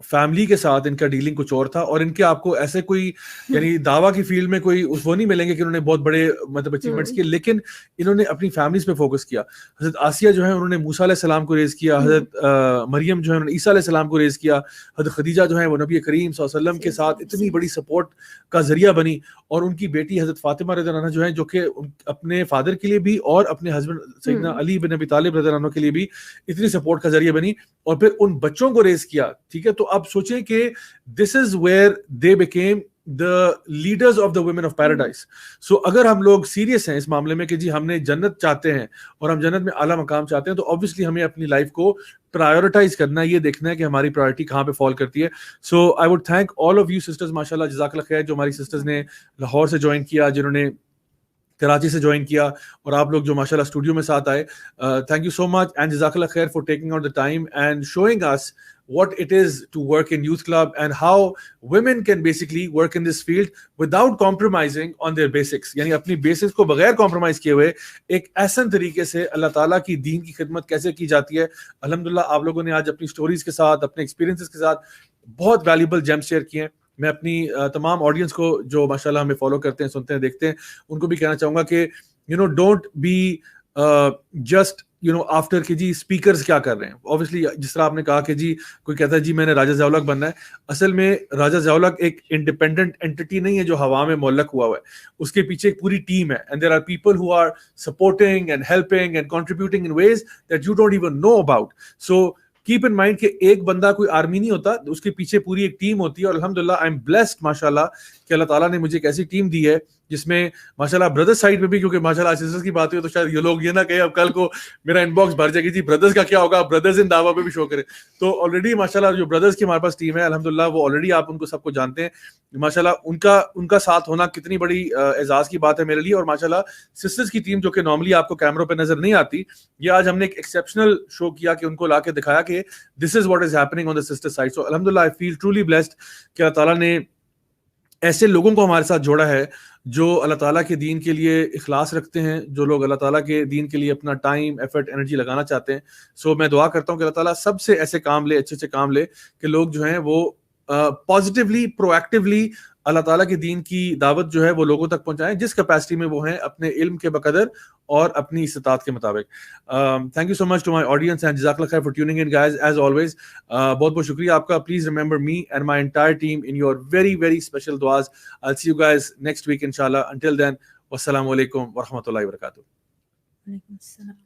فیملی کے ساتھ ان کا ڈیلنگ کچھ اور تھا, اور ان کے آپ کو ایسے کوئی یعنی دعویٰ کی فیلڈ میں کوئی وہ نہیں ملیں گے کہ انہوں نے بہت بڑے مطلب اچیومنٹس کیے, لیکن انہوں نے اپنی فیملیز پہ فوکس کیا. حضرت آسیہ جو ہے انہوں نے موسیٰ علیہ السلام کو ریز کیا, حضرت مریم جو ہے انہوں نے عیسیٰ علیہ السلام کو ریز کیا, حضرت خدیجہ جو ہے وہ نبی کریم صلی اللہ علیہ وسلم کے ساتھ اتنی بڑی سپورٹ کا ذریعہ بنی, اور ان کی بیٹی حضرت فاطمہ رضی اللہ عنہا جو ہے جو کہ اپنے فادر کے لیے بھی اور اپنے ہسبینڈ سیدنا علی بن ابی طالب رضی اللہ عنہ کے لیے بھی اتنی سپورٹ کا ذریعہ بنی, اور پھر ان بچوں کو ریز کیا. ٹھیک ہے, تو اب سوچیں کہ this is where they became the leaders of the women of paradise. So اگر ہم لوگ سیریس ہیں اس معاملے میں کہ جی ہم نے جنت چاہتے ہیں اور ہم جنت میں اعلیٰ مقام چاہتے ہیں, تو obviously ہمیں اپنی لائف کو پرائیورٹائز کرنا ہے, یہ دیکھنا ہے کہ ہماری پرائورٹی کہاں پہ فال کرتی ہے. So I would thank all of you sisters, ماشاء اللہ جزاک اللہ خیر, جو ہماری سسٹرز نے لاہور سے جوائن کیا, جنہوں نے کراچی سے جوائن کیا, اور آپ لوگ جو ماشاء اللہ اسٹوڈیو میں ساتھ آئے. Thank you so much and جزاک اللہ خیر for taking out the time and showing us what it is to work in youth club and how women can basically work in this field without compromising on their basics. یعنی اپنی بیسکس کو بغیر کمپرومائز کیے ہوئے ایک احسن طریقے سے اللہ تعالیٰ کی دین کی خدمت کیسے کی جاتی ہے. الحمدللہ آپ لوگوں نے آج اپنی سٹوریز کے ساتھ اپنے ایکسپیرینسز کے ساتھ بہت ویلیبل جیمز شیئر کیے ہیں. میں اپنی تمام آڈینس کو جو ماشاءاللہ ہمیں فالو کرتے ہیں, سنتے ہیں, دیکھتے ہیں, ان کو بھی کہنا چاہوں گا کہ ڈونٹ بی جسٹ آفٹر کہ جی اسپیکرز کیا کر رہے ہیں. اوبویسلی جس طرح آپ نے کہا کہ جی کوئی کہتا ہے جی میں نے راجہ ضیاء الحق بننا ہے, اصل میں راجہ ضیاء الحق ایک انڈیپینڈنٹ اینٹی نہیں ہے جو ہوا میں معلق ہوا ہے, اس کے پیچھے ایک پوری ٹیم ہے, and there are people who are supporting and helping and contributing in ways that you don't even know about. So keep in mind کہ ایک بندہ کوئی آرمی نہیں ہوتا, اس کے پیچھے پوری ایک ٹیم ہوتی ہے. اور الحمدللہ آئی ایم بلیسڈ ماشاء اللہ کہ اللہ تعالیٰ نے مجھے ایک ایسی ٹیم دی ہے جس میں ماشاء اللہ بردرز سائڈ پہ بھی, کیونکہ ماشاء اللہ سسٹرز کی بات ہوئی تو شاید یہ لوگ یہ نہ کہیں اب کل کو میرا ان باکس بھر جائے گی جی بردرز کا کیا ہوگا, بردرز ان دعویٰ پہ بھی شو کرے. تو آلریڈی ماشاء اللہ جو بردرز کی ہمارے پاس ٹیم ہے الحمدللہ, وہ آلریڈی آپ ان کو سب کو جانتے ہیں. ماشاء اللہ ان کا ساتھ ہونا کتنی بڑی اعزاز کی بات ہے میرے لیے. اور ماشاء اللہ سسٹرز کی ٹیم جو کہ نارملی آپ کو کیمروں پہ نظر نہیں آتی, یہ آج ہم نے ایک ایکسیپشنل شو کیا کہ ان کو لا کے دکھایا کہ this is what is happening on the sister side. So الحمدللہ آئی فیل ٹرولی بلیسڈ کہ اللہ تعالیٰ نے ایسے لوگوں کو ہمارے ساتھ جوڑا ہے جو اللہ تعالیٰ کے دین کے لیے اخلاص رکھتے ہیں, جو لوگ اللہ تعالیٰ کے دین کے لیے اپنا ٹائم, ایفرٹ, انرجی لگانا چاہتے ہیں. سو میں دعا کرتا ہوں کہ اللہ تعالیٰ سب سے ایسے کام لے, اچھے کام لے کہ لوگ جو ہیں وہ پازیٹیولی, پرو ایکٹیولی اللہ تعالیٰ کے دین کی دعوت جو ہے وہ لوگوں تک پہنچائیں جس کیپیسٹی میں وہ ہیں, اپنے علم کے بقدر اور اپنی استطاعت کے مطابق. Thank you so much to my audience and جزاک اللہ خیر for tuning in guys as always. بہت بہت شکریہ آپ کا. Please remember me and my entire team in your very very special دعاز. I see you guys next week انشاءاللہ. انٹل دین والسلام علیکم ورحمۃ اللہ وبرکاتہ. وعلیکم السلام.